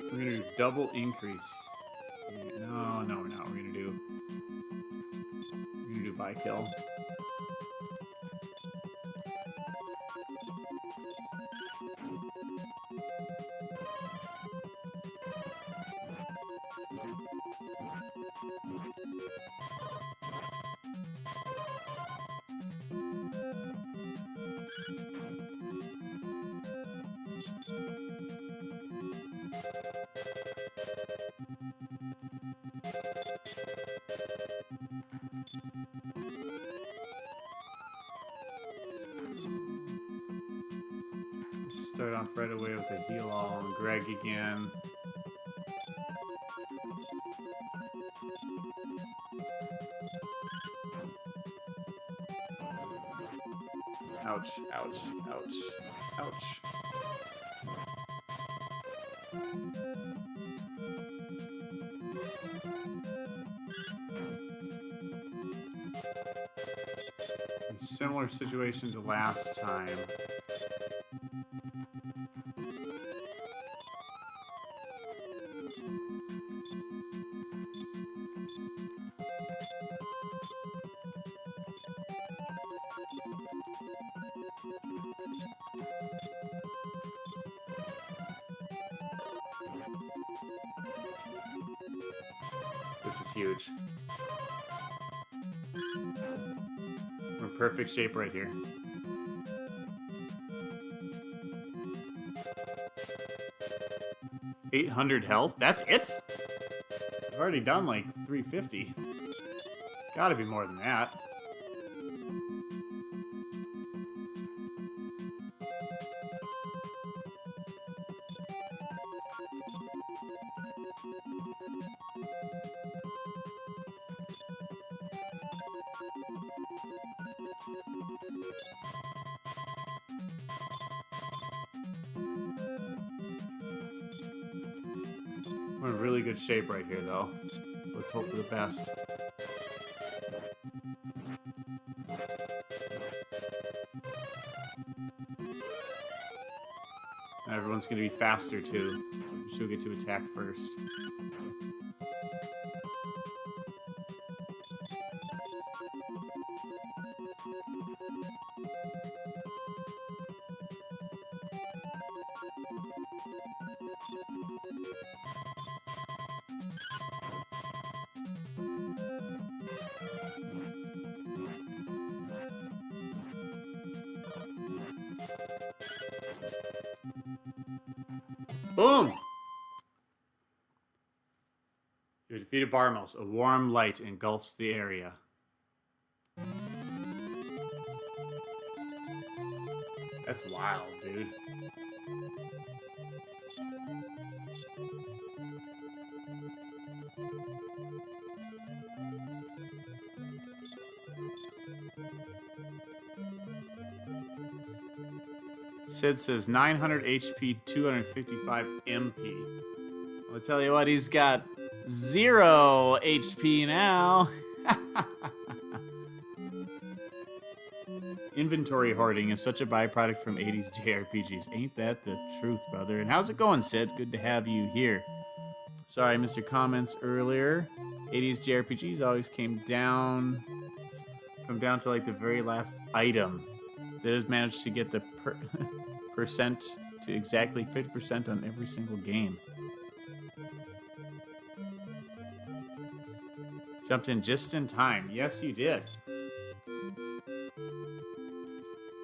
We're gonna do double increase. No, we're not. We're gonna do by kill. Start off right away with a heal all on Greg again. Ouch, ouch, ouch, ouch. Similar situation to last time. This is huge. We're in perfect shape right here. $800 health? That's it? I've already done like 350. Gotta be more than that. We're in really good shape right here, though. So let's hope for the best. Everyone's going to be faster, too. She'll get to attack first. Boom! You defeated Baramos. A warm light engulfs the area. That's wild, dude. Sid says 900 HP, 255 MP. I'll tell you what, he's got 0 HP now. Inventory hoarding is such a byproduct from 80s JRPGs. Ain't that the truth, brother? And how's it going, Sid? Good to have you here. Sorry, I missed your comments earlier. 80s JRPGs always come down to like the very last item. That has managed to get the percent to exactly 50% on every single game. Jumped in just in time. Yes, you did.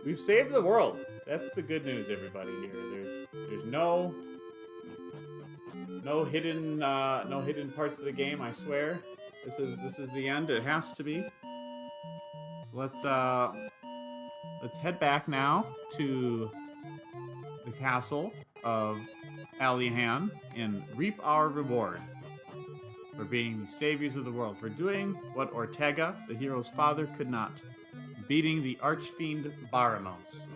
We've saved the world. That's the good news, everybody. Here, there's no hidden parts of the game. I swear, this is the end. It has to be. So let's head back now to the castle of Liamland and reap our reward for being the saviors of the world, for doing what Ortega, the hero's father, could not, beating the Archfield Baramos.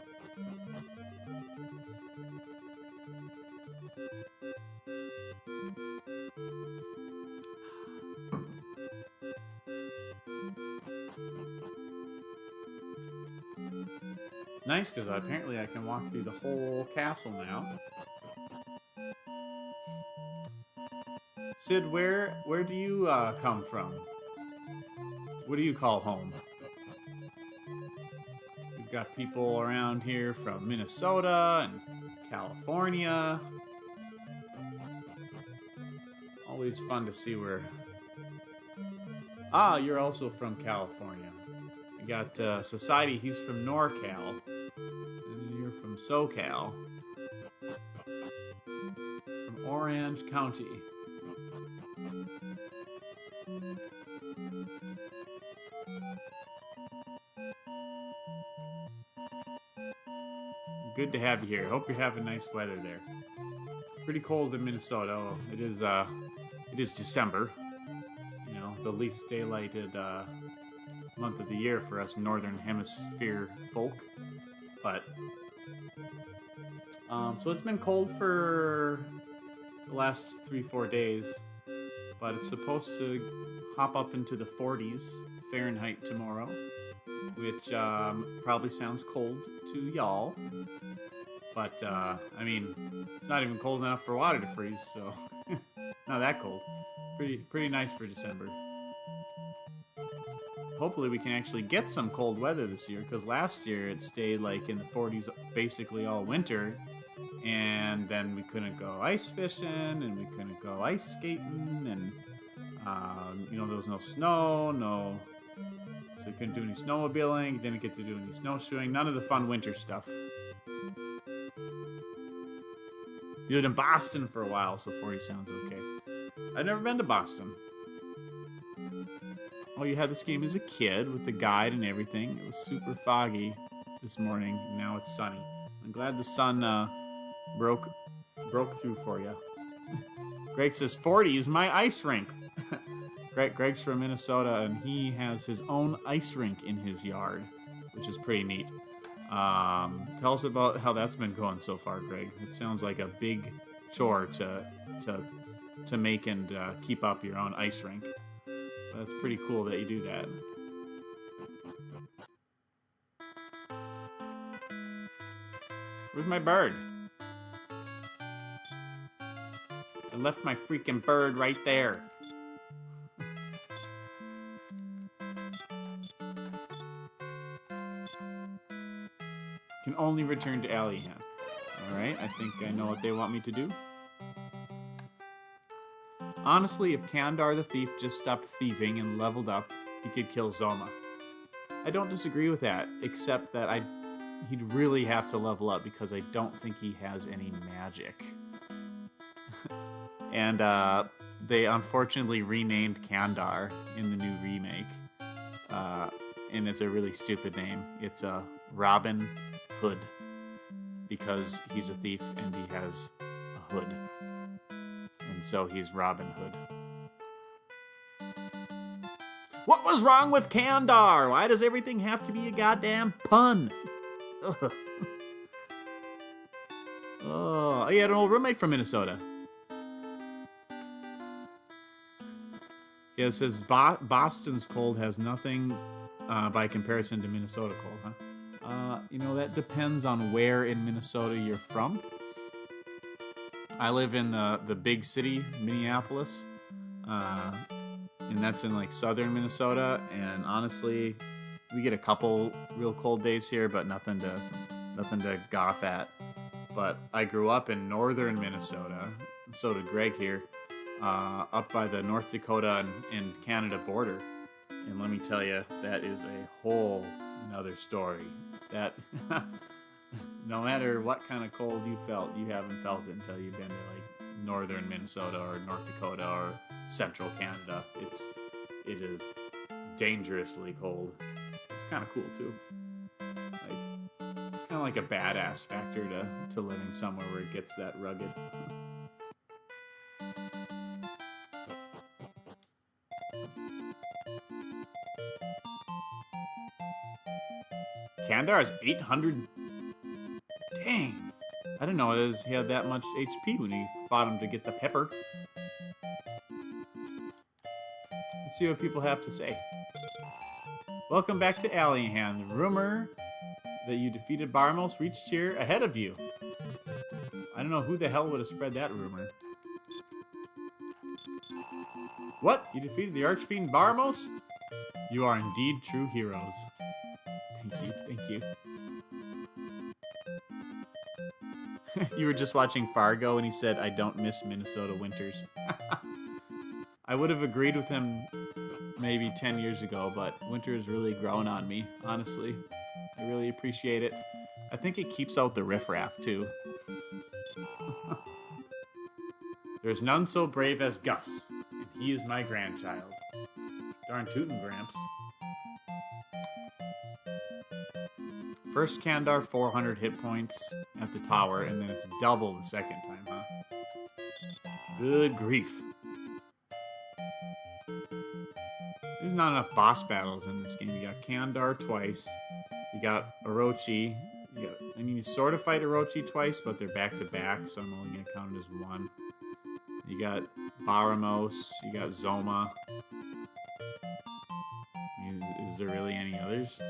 Nice, because apparently I can walk through the whole castle now. Sid, where do you come from? What do you call home? We've got people around here from Minnesota and California. Always fun to see where... Ah, you're also from California. We got Society, he's from NorCal. And you're from SoCal. From Orange County. Good to have you here. Hope you're having nice weather there. Pretty cold in Minnesota. It is December. You know, the least daylighted month of the year for us Northern Hemisphere folk. But so it's been cold for the last 3-4 days, but it's supposed to hop up into the 40s Fahrenheit tomorrow. which probably sounds cold to y'all. But, I mean, it's not even cold enough for water to freeze, so not that cold. Pretty nice for December. Hopefully we can actually get some cold weather this year, because last year it stayed like in the 40s basically all winter, and then we couldn't go ice fishing, and we couldn't go ice skating, and you know, there was no snow, so we couldn't do any snowmobiling, didn't get to do any snowshoeing, none of the fun winter stuff. You lived in Boston for a while, so 40 sounds okay. I've never been to Boston. Oh, you had this game as a kid with the guide and everything. It was super foggy this morning, and now it's sunny. I'm glad the sun broke through for you. Greg says 40 is my ice rink. Greg's from Minnesota, and he has his own ice rink in his yard, which is pretty neat. Tell us about how that's been going so far, Greg. It sounds like a big chore to make and keep up your own ice rink. But it's pretty cool that you do that. Where's my bird? I left my freaking bird right there. Can only return to Liamland. Alright, I think I know what they want me to do. Honestly, if Kandar the Thief just stopped thieving and leveled up, he could kill Zoma. I don't disagree with that, except that he'd really have to level up because I don't think he has any magic. And they unfortunately renamed Kandar in the new remake. And it's a really stupid name. It's Robin Hood, because he's a thief and he has a hood. And so he's Robin Hood. What was wrong with Kandar? Why does everything have to be a goddamn pun? Ugh. Oh, he had an old roommate from Minnesota. Yeah, it says Boston's cold has nothing by comparison to Minnesota cold, huh? You know, that depends on where in Minnesota you're from. I live in the big city, Minneapolis, and that's in like southern Minnesota. And honestly, we get a couple real cold days here, but nothing to gawk at. But I grew up in northern Minnesota, and so did Greg here, up by the North Dakota and Canada border. And let me tell you, that is a whole another story. That no matter what kind of cold you felt, you haven't felt it until you've been to like northern Minnesota or North Dakota or central Canada. It is dangerously cold. It's kind of cool too. Like, it's kind of like a badass factor to living somewhere where it gets that rugged. Kandar is 800. Dang. I didn't know he had that much HP when he fought him to get the pepper. Let's see what people have to say. Welcome back to Liamland. The rumor that you defeated Baramos reached here ahead of you. I don't know who the hell would have spread that rumor. What? You defeated the Archfield Baramos? You are indeed true heroes. Thank you. You were just watching Fargo and he said, I don't miss Minnesota winters. I would have agreed with him maybe 10 years ago, but winter has really grown on me, honestly. I really appreciate it. I think it keeps out the riffraff, too. There's none so brave as Gus, and he is my grandchild. Darn tootin' Gramps. First Kandar, 400 hit points at the tower, and then it's double the second time, huh? Good grief. There's not enough boss battles in this game. You got Kandar twice. You got Orochi. You sort of fight Orochi twice, but they're back to back, so I'm only going to count it as one. You got Baramos. You got Zoma. Is there really any others?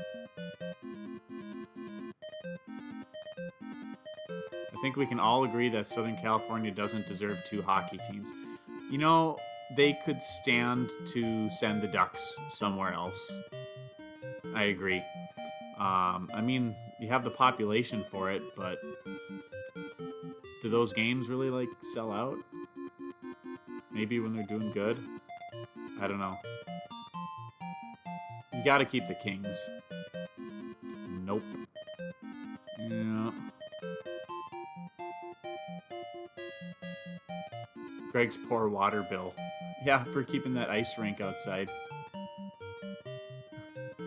I think we can all agree that Southern California doesn't deserve 2 hockey teams. You know, they could stand to send the Ducks somewhere else. I agree. I mean, you have the population for it, but do those games really, like, sell out? Maybe when they're doing good? I don't know. You gotta keep the Kings. Nope. Yeah. Greg's poor water bill. Yeah, for keeping that ice rink outside.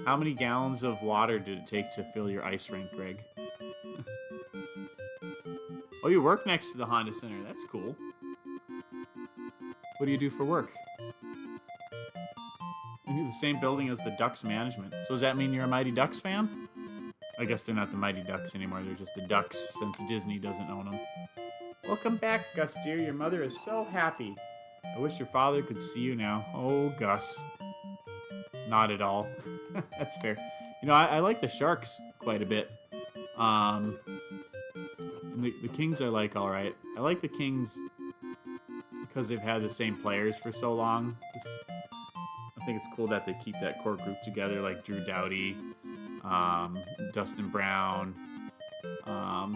How many gallons of water did it take to fill your ice rink, Greg? Oh, you work next to the Honda Center. That's cool. What do you do for work? You do the same building as the Ducks management. So does that mean you're a Mighty Ducks fan? I guess they're not the Mighty Ducks anymore. They're just the Ducks since Disney doesn't own them. Welcome back, Gus dear. Your mother is so happy. I wish your father could see you now. Oh, Gus. Not at all. That's fair. You know, I like the Sharks quite a bit. The Kings I like all right. I like the Kings because they've had the same players for so long. I think it's cool that they keep that core group together, like Drew Doughty, Dustin Brown.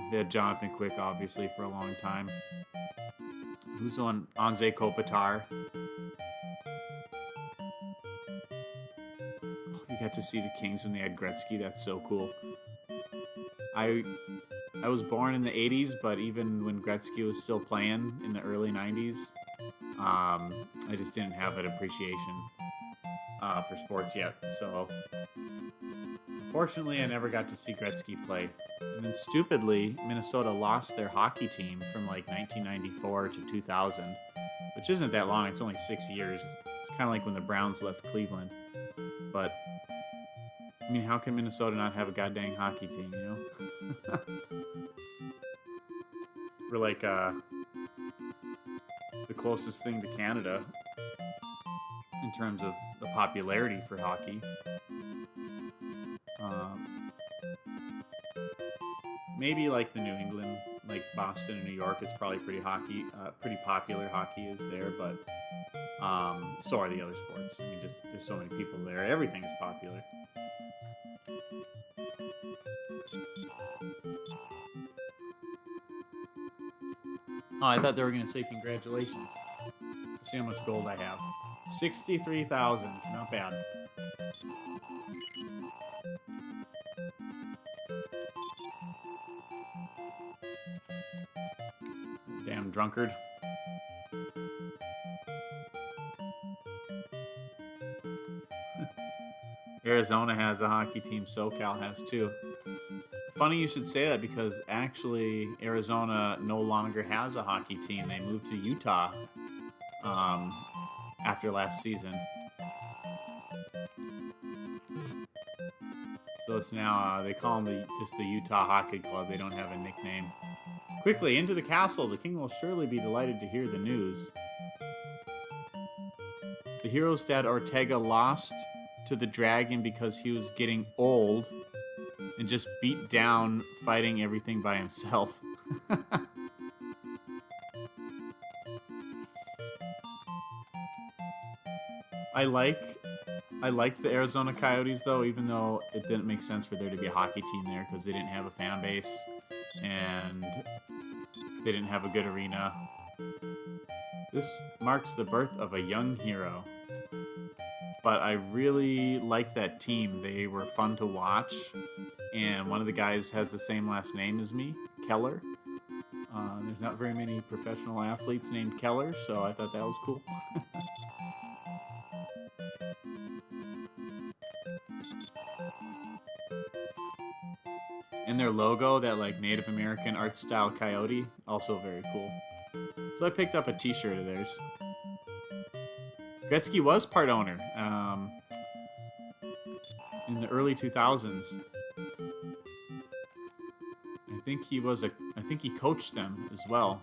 They had Jonathan Quick, obviously, for a long time. Who's on Anze Kopitar? You got to see the Kings when they had Gretzky. That's so cool. I was born in the 80s, but even when Gretzky was still playing in the early 90s, I just didn't have an appreciation for sports yet. So, unfortunately, I never got to see Gretzky play. And then, stupidly, Minnesota lost their hockey team from like 1994 to 2000, which isn't that long. It's only 6 years. It's kind of like when the Browns left Cleveland. But, I mean, how can Minnesota not have a goddamn hockey team, you know? We're like the closest thing to Canada in terms of the popularity for hockey. Maybe like the New England, like Boston and New York, it's probably pretty popular hockey is there, but so are the other sports. I mean, just there's so many people there. Everything is popular. Oh, I thought they were going to say congratulations. Let's see how much gold I have. 63,000. Not bad. Damn drunkard. Arizona has a hockey team. SoCal has too. Funny you should say that because actually Arizona no longer has a hockey team. They moved to Utah after last season. So it's now, they call them just the Utah Hockey Club. They don't have a nickname. Quickly, into the castle. The king will surely be delighted to hear the news. The hero's dad Ortega lost to the dragon because he was getting old and just beat down fighting everything by himself. I liked the Arizona Coyotes though, even though it didn't make sense for there to be a hockey team there because they didn't have a fan base and they didn't have a good arena. This marks the birth of a young hero. But I really liked that team. They were fun to watch. And one of the guys has the same last name as me, Keller. There's not very many professional athletes named Keller, so I thought that was cool. And their logo, that like Native American art style coyote, also very cool. So I picked up a t-shirt of theirs. Gretzky was part owner in the early 2000s. I think he coached them as well.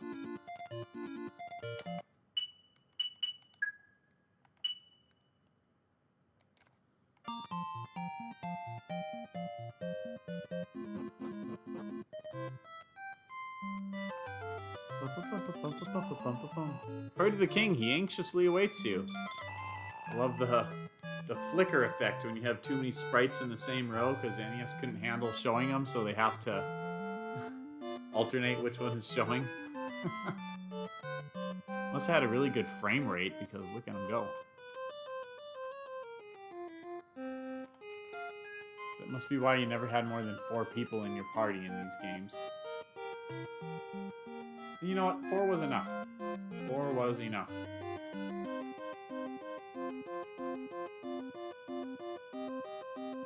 Hurry to the king. He anxiously awaits you. I love the flicker effect when you have too many sprites in the same row because NES couldn't handle showing them, so they have to alternate which one is showing. Must have had a really good frame rate because look at him go. That must be why you never had more than 4 people in your party in these games. You know what? 4 was enough. 4 was enough.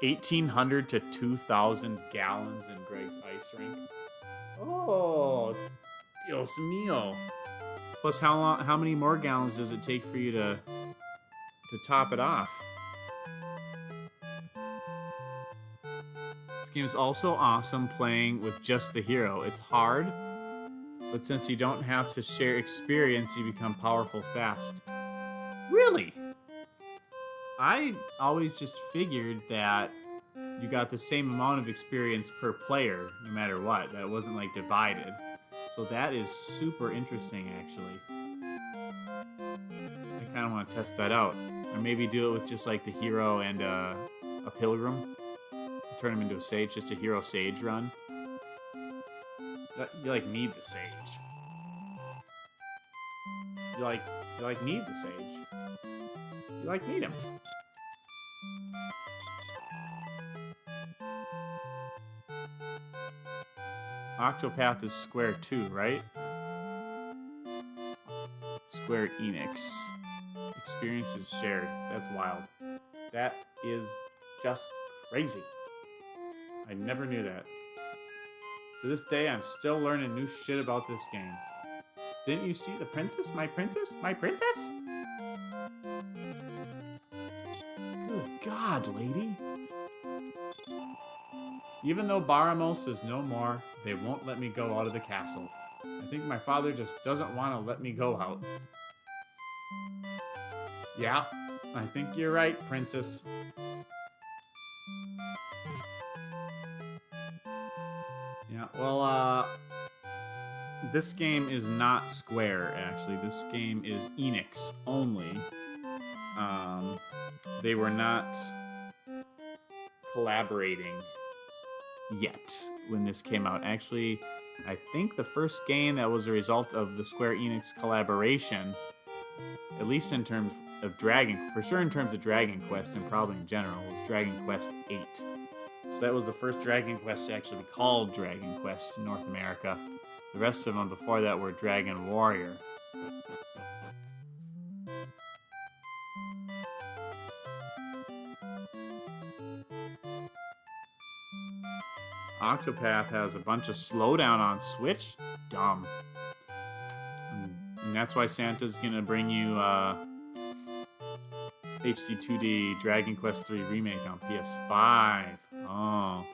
$1,800 to 2,000 gallons in Greg's ice rink. Oh, Dios mío. Plus, how many more gallons does it take for you to top it off? This game is also awesome playing with just the hero. It's hard, but since you don't have to share experience, you become powerful fast. Really? I always just figured that you got the same amount of experience per player, no matter what. That wasn't like divided. So that is super interesting, actually. I kind of want to test that out. Or maybe do it with just like the hero and a pilgrim. Turn him into a sage, just a hero sage run. You like need the sage. You like need the sage. You like need him. Octopath is Square 2, right? Square Enix. Experiences shared. That's wild. That is just crazy. I never knew that. To this day, I'm still learning new shit about this game. Didn't you see the princess? My princess? My princess? Good God, lady. Even though Baramos is no more, they won't let me go out of the castle. I think my father just doesn't want to let me go out. Yeah, I think you're right, princess. Yeah, well, this game is not Square, actually. This game is Enix only. They were not collaborating yet when this came out. Actually, I think the first game that was a result of the Square Enix collaboration, at least in terms of for sure in terms of Dragon Quest and probably in general, was Dragon Quest 8. So that was the first Dragon Quest to actually be called Dragon Quest in North America. The rest of them before that were Dragon Warrior. Octopath has a bunch of slowdown on Switch? Dumb. And that's why Santa's gonna bring you HD 2D Dragon Quest 3 Remake on PS5. Oh.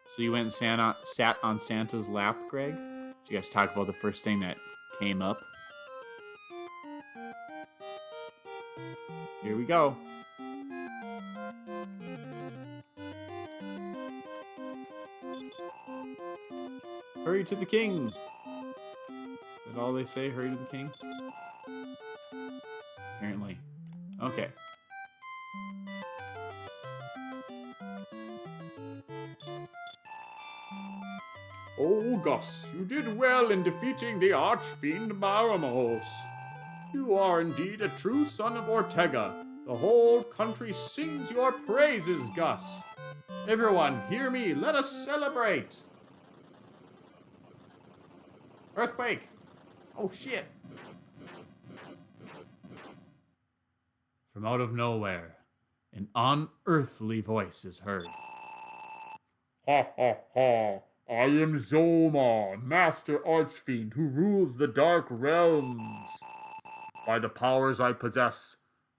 So you went and sat on Santa's lap, Greg? Did you guys talk about the first thing that came up? Here we go. Hurry to the king! Is that all they say? Hurry to the king? Apparently. Okay. Oh, Gus, you did well in defeating the Archfield Baramos. You are indeed a true son of Ortega. The whole country sings your praises, Gus. Everyone, hear me. Let us celebrate. Earthquake! Oh, shit! From out of nowhere, an unearthly voice is heard. Ha ha ha! I am Zoma, Master Archfiend, who rules the Dark Realms. By the powers I possess,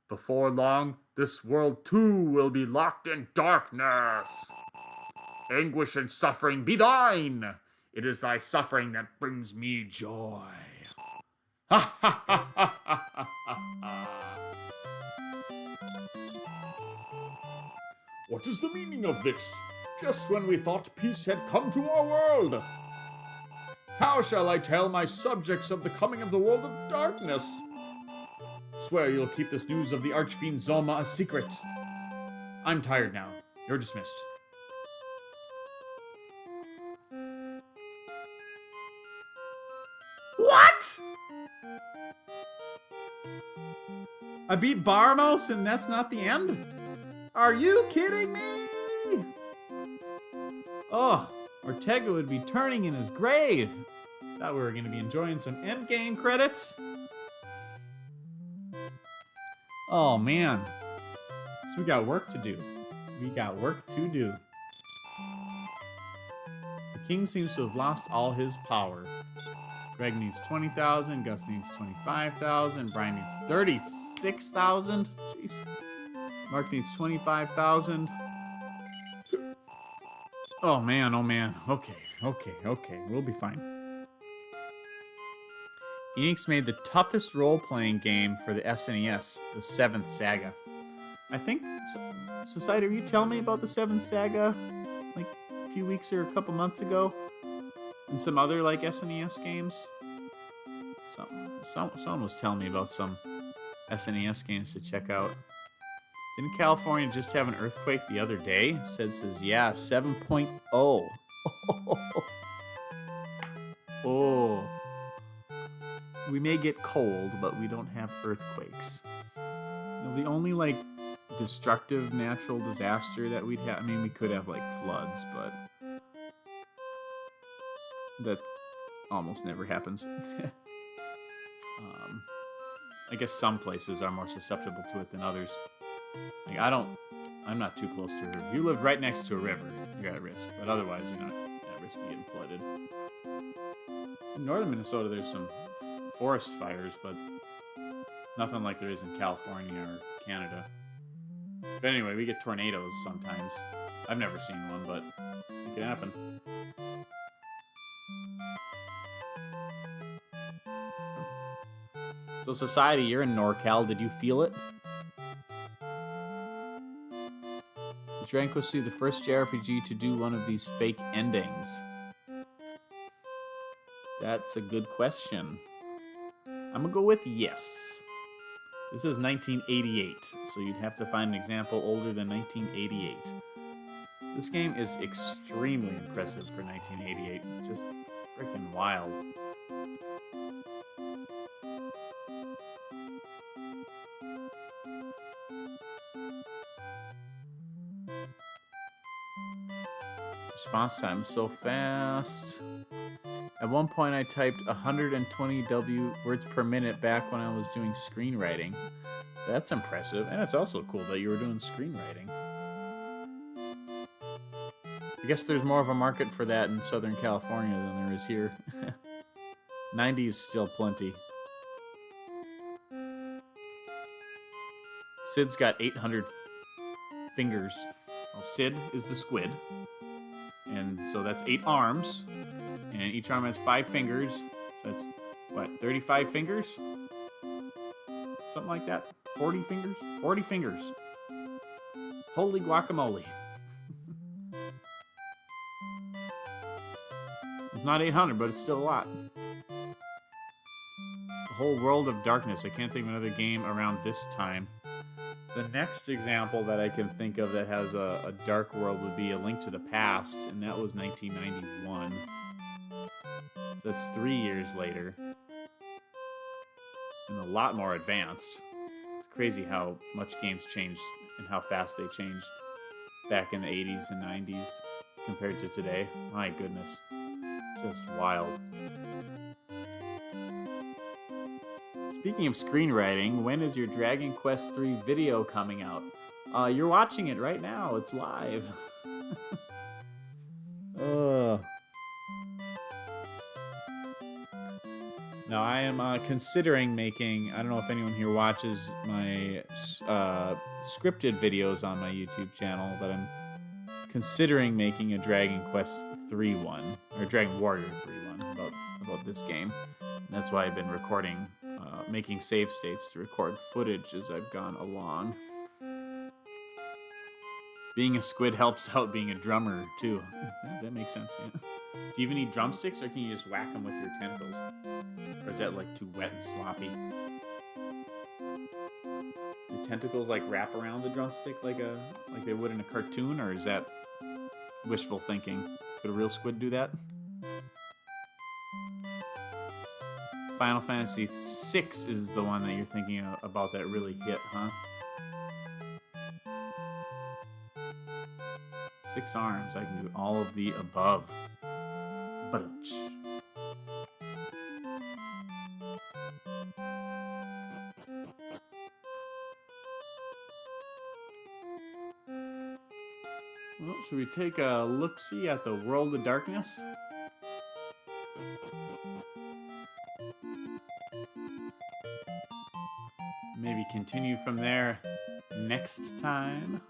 before long, this world too will be locked in darkness. Anguish and suffering be thine! It is thy suffering that brings me joy. Ha ha ha ha ha ha. What is the meaning of this? Just when we thought peace had come to our world. How shall I tell my subjects of the coming of the world of darkness? Swear you'll keep this news of the Archfiend Zoma a secret. I'm tired now. You're dismissed. What? I beat Baramos and that's not the end? Are you kidding me? Oh, Ortega would be turning in his grave. Thought we were going to be enjoying some endgame credits. Oh, man. So we got work to do. We got work to do. The king seems to have lost all his power. Greg needs 20,000. Gus needs 25,000. Brian needs 36,000. Jeez. Mark needs 25,000. Oh, man. Oh, man. Okay. We'll be fine. Enix made the toughest role-playing game for the SNES, the 7th Saga. I think, Society, are you telling me about the 7th Saga like a few weeks or a couple months ago? And some other like SNES games? Someone was telling me about some SNES games to check out. Didn't California just have an earthquake the other day? Sid says, yeah, 7.0. Oh. We may get cold, but we don't have earthquakes. The only, like, destructive natural disaster that we'd have... I mean, we could have, like, floods, but... that almost never happens. I guess some places are more susceptible to it than others. Like, I'm not too close to a river. If you lived right next to a river, you're at risk. But otherwise, you're not at risk of getting flooded. In northern Minnesota, there's some forest fires, but nothing like there is in California or Canada. But anyway, we get tornadoes sometimes. I've never seen one, but it can happen. So, Society, you're in NorCal. Did you feel it? Did Dranko see the first JRPG to do one of these fake endings? That's a good question. I'm gonna go with yes. This is 1988, so you'd have to find an example older than 1988. This game is extremely impressive for 1988. Just freaking wild. Response time is so fast. At one point I typed 120 words per minute back when I was doing screenwriting. That's impressive, and it's also cool that you were doing screenwriting. I guess there's more of a market for that in Southern California than there is here. 90s still plenty. Sid's got 800 fingers. Well, Sid is the squid. And so that's 8 arms. And each arm has 5 fingers. So that's, what, 35 fingers? Something like that? 40 fingers? 40 fingers. Holy guacamole. It's not 800, but it's still a lot. The whole world of darkness. I can't think of another game around this time. The next example that I can think of that has a dark world would be A Link to the Past, and that was 1991. So that's 3 years later. And a lot more advanced. It's crazy how much games changed and how fast they changed back in the 80s and 90s compared to today. My goodness. Just wild. Speaking of screenwriting, when is your Dragon Quest III video coming out? You're watching it right now. It's live. Now, I am considering making... I don't know if anyone here watches my scripted videos on my YouTube channel, but I'm considering making a Dragon Quest III one, or Dragon Warrior 3 one, about this game. And that's why I've been recording... making save states to record footage as I've gone along. Being a squid helps out being a drummer, too. Yeah, that makes sense, yeah. Do you even need drumsticks, or can you just whack them with your tentacles? Or is that, like, too wet and sloppy? The tentacles, like, wrap around the drumstick like they would in a cartoon, or is that wishful thinking? Could a real squid do that? Final Fantasy VI is the one that you're thinking about that really hit, huh? 6 arms, I can do all of the above. Bunch. Well, should we take a look-see at the World of Darkness? Maybe continue from there next time.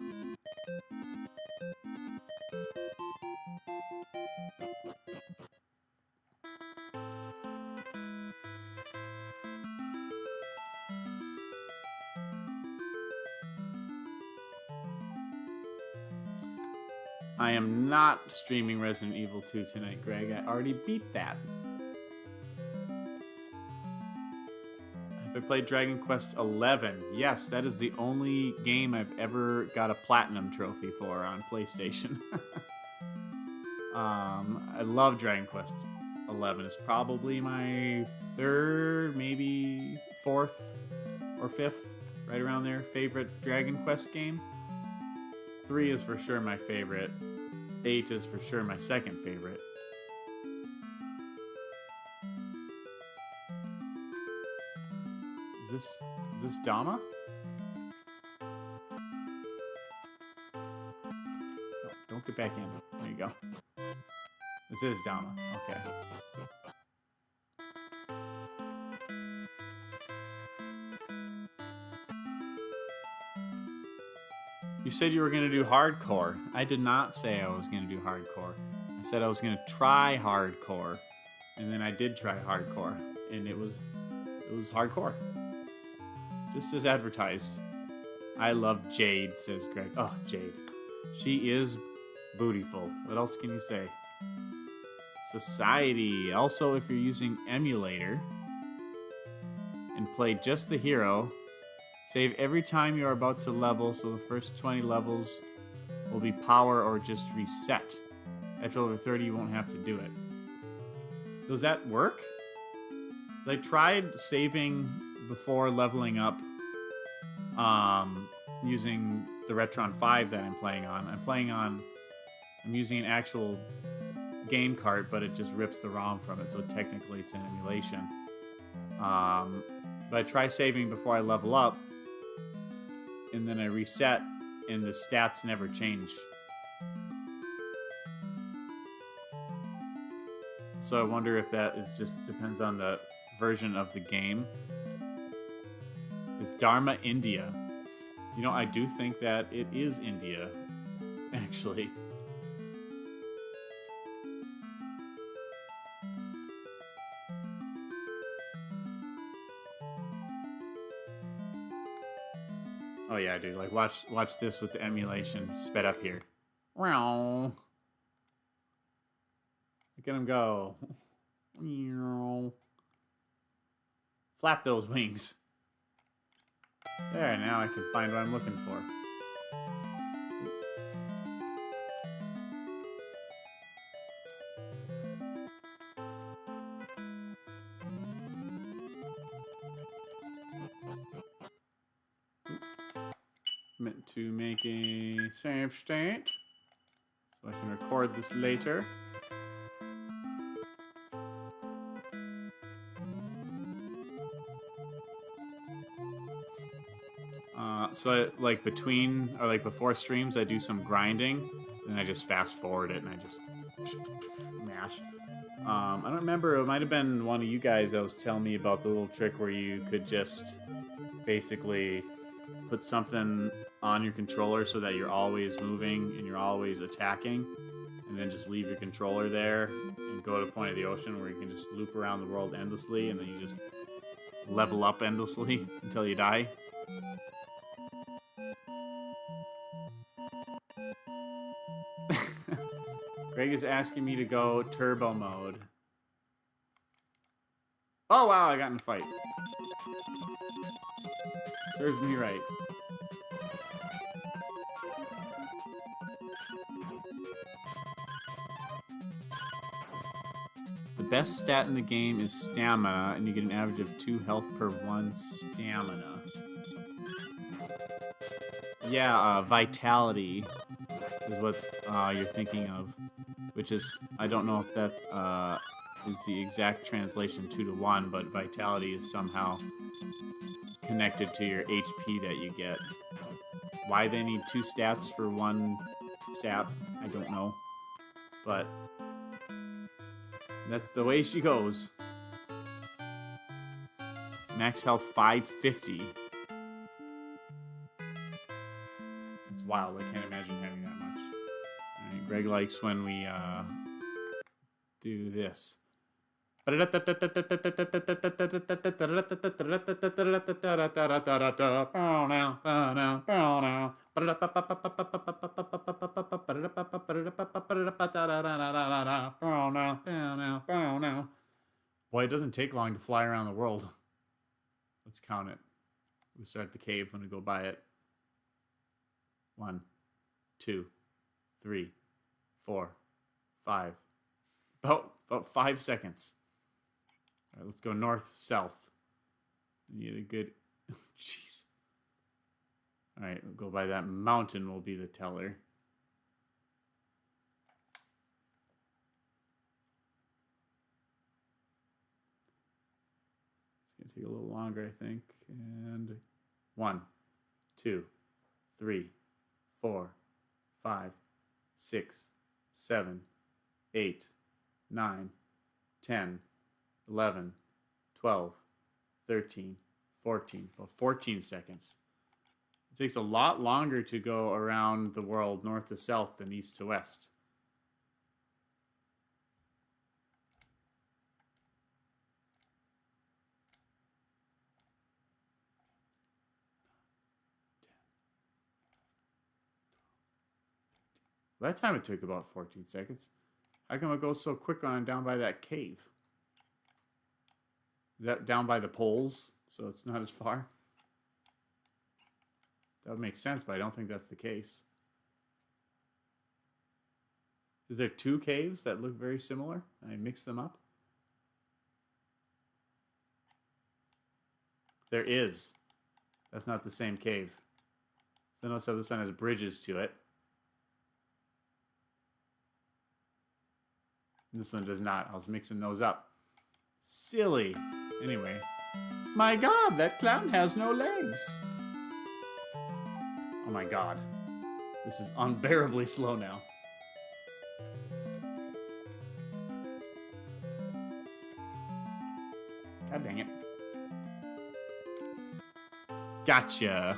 I am not streaming Resident Evil 2 tonight, Greg. I already beat that. Have I played Dragon Quest XI? Yes, that is the only game I've ever got a platinum trophy for on PlayStation. I love Dragon Quest XI. It's probably my third, maybe fourth or fifth, right around there, favorite Dragon Quest game. 3 is for sure my favorite. 8 is for sure my second favorite. Is this Dama? Oh, don't get back in. There you go. This is Dama. Okay. You said you were going to do hardcore. I did not say I was going to do hardcore. I said I was going to try hardcore. And then I did try hardcore. And it was hardcore. Just as advertised. I love Jade, says Greg. Oh, Jade. She is bootyful. What else can you say? Society. Also, if you're using emulator and play just the hero, save every time you are about to level, so the first 20 levels will be power or just reset. After level 30, you won't have to do it. Does that work? I tried saving before leveling up using the Retron 5 that I'm playing on. I'm using an actual game cart, but it just rips the ROM from it, so technically it's an emulation. But I try saving before I level up, and then I reset, and the stats never change. So I wonder if that is just depends on the version of the game. Is Dharma India? You know, I do think that it is India, actually. Oh yeah, dude. Like, watch this with the emulation sped up here. Look at him go. Flap those wings. There, now I can find what I'm looking for. Meant to make a save state so I can record this later. So like between or like before streams, I do some grinding, and I just fast forward it and I just mash. I don't remember. It might have been one of you guys that was telling me about the little trick where you could just basically put something on your controller so that you're always moving and you're always attacking, and then just leave your controller there and go to the point of the ocean where you can just loop around the world endlessly, and then you just level up endlessly until you die. Greg is asking me to go turbo mode. Oh, wow, I got in a fight. Serves me right. The best stat in the game is stamina, and you get an average of 2 health per 1 stamina. Yeah, vitality is what you're thinking of, which is, I don't know if that is the exact translation 2 to 1, but vitality is somehow connected to your HP that you get. Why they need 2 stats for 1 stat, I don't know, but that's the way she goes. Max health 550. It's wild. I can't imagine having that much. Right, Greg likes when we do this. Boy, it doesn't take long to fly around the world. Let's count it. We start at the cave when we go by it. 1, 2, 3, 4, 5. About 5 seconds. All right, let's go north, south. We need a good... Jeez. All right, we'll go by that mountain will be the teller. It's going to take a little longer, I think. And 1, 2, 3, 4, 5, 6, 7, 8, 9, 10, 11, 12, 13, 14. Well, 14 seconds. It takes a lot longer to go around the world north to south than east to west. That time it took about 14 seconds. How come it goes so quick when I'm down by that cave? Is that down by the poles, so it's not as far? That would make sense, but I don't think that's the case. Is there 2 caves that look very similar? I mix them up? There is. That's not the same cave. So notice how this one has bridges to it. This one does not. I was mixing those up. Silly. Anyway. My god, that clown has no legs. Oh my god. This is unbearably slow now. God dang it. Gotcha.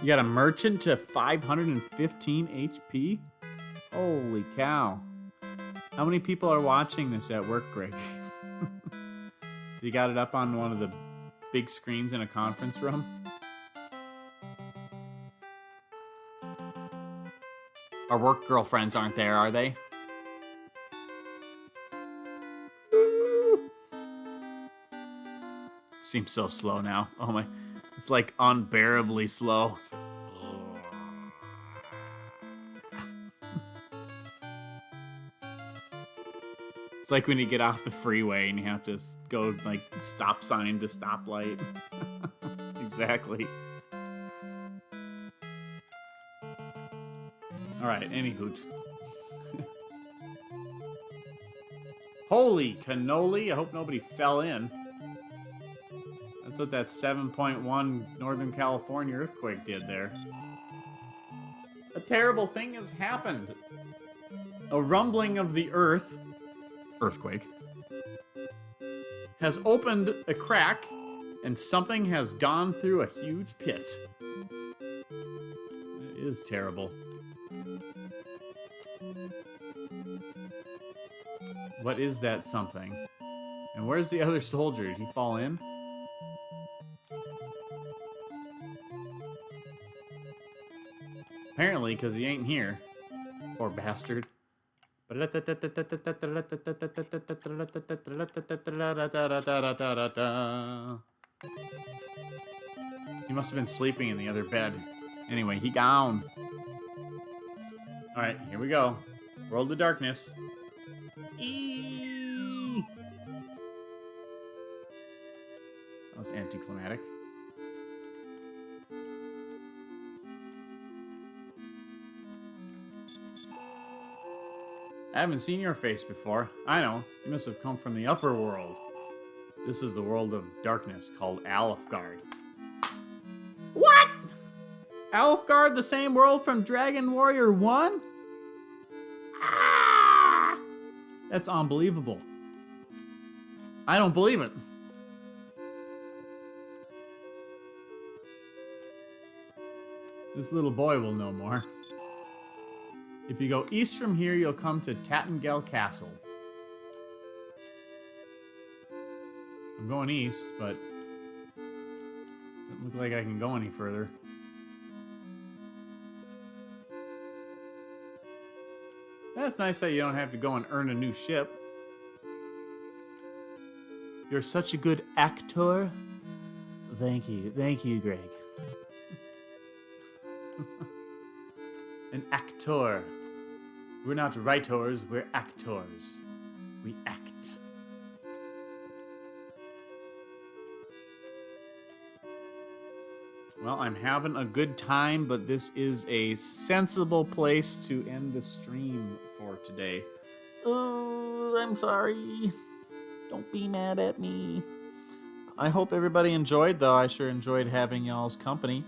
You got a merchant to 515 HP? Holy cow. How many people are watching this at work, Greg? You got it up on one of the big screens in a conference room? Our work girlfriends aren't there, are they? Seems so slow now. Oh my. It's like unbearably slow. It's like when you get off the freeway and you have to go like stop sign to stoplight. Exactly. Alright, anywho. Holy cannoli, I hope nobody fell in. That's what that 7.1 Northern California earthquake did there. A terrible thing has happened. A rumbling of the earth, earthquake, has opened a crack and something has gone through a huge pit. It is terrible. What is that something? And where's the other soldier? Did he fall in? Apparently, because he ain't here. Poor bastard. He must have been sleeping in the other bed. Anyway, he gone. Alright, here we go. World of Darkness. Eee! That was anticlimactic. I haven't seen your face before. I know. You must have come from the upper world. This is the world of darkness called Alfgard. What? Alfgard, the same world from Dragon Warrior 1? Ah! That's unbelievable. I don't believe it. This little boy will know more. If you go east from here, you'll come to Tattengel Castle. I'm going east, but doesn't look like I can go any further. That's nice that you don't have to go and earn a new ship. You're such a good actor. Thank you, Greg. An actor. We're not writers, we're actors. We act. Well, I'm having a good time, but this is a sensible place to end the stream for today. Oh, I'm sorry. Don't be mad at me. I hope everybody enjoyed, though. I sure enjoyed having y'all's company.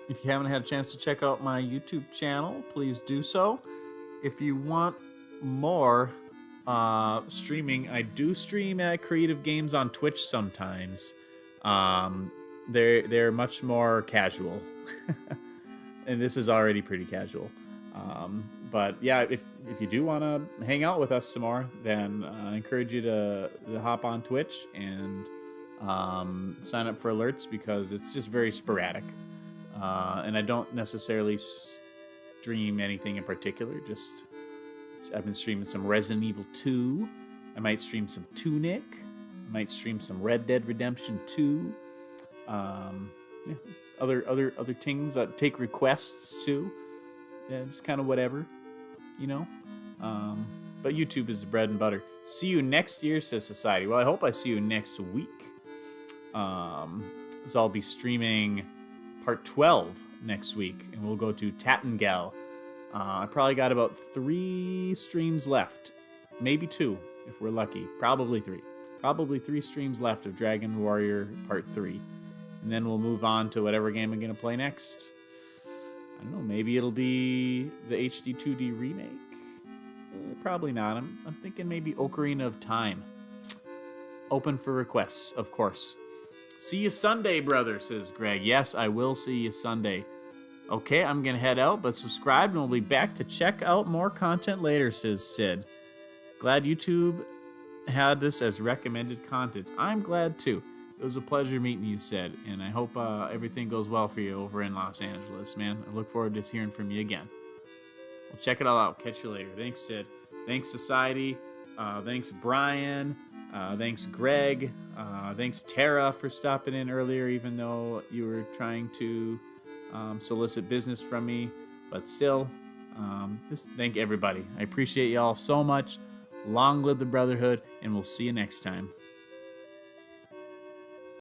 If you haven't had a chance to check out my YouTube channel, please do so. If you want more streaming, I do stream at Kreative Games on Twitch sometimes. They're much more casual, and this is already pretty casual. But yeah, if you do want to hang out with us some more, then I encourage you to hop on Twitch and sign up for alerts, because it's just very sporadic. And I don't necessarily stream anything in particular. I've been streaming some Resident Evil 2. I might stream some Tunic. I might stream some Red Dead Redemption 2. Yeah, other things that take requests too. Yeah, just kind of whatever, you know. But YouTube is the bread and butter. See you next year, says Society. Well, I hope I see you next week. So I'll be streaming part 12 next week, and we'll go to Tattengel. I probably got about 3 streams left, maybe 2 if we're lucky. Probably 3. Probably 3 streams left of Dragon Warrior Part 3, and then we'll move on to whatever game I'm gonna play next. I don't know. Maybe it'll be the HD 2D remake. Probably not. I'm thinking maybe Ocarina of Time. Open for requests, of course. See you Sunday, brother, says Greg. Yes, I will see you Sunday. Okay, I'm going to head out, but subscribe, and we'll be back to check out more content later, says Sid. Glad YouTube had this as recommended content. I'm glad, too. It was a pleasure meeting you, Sid, and I hope everything goes well for you over in Los Angeles, man. I look forward to hearing from you again. Well, check it all out. Catch you later. Thanks, Sid. Thanks, Society. Thanks, Brian. Thanks, Greg. Thanks, Tara, for stopping in earlier, even though you were trying to solicit business from me. But still, just thank everybody. I appreciate y'all so much. Long live the Brotherhood, and we'll see you next time.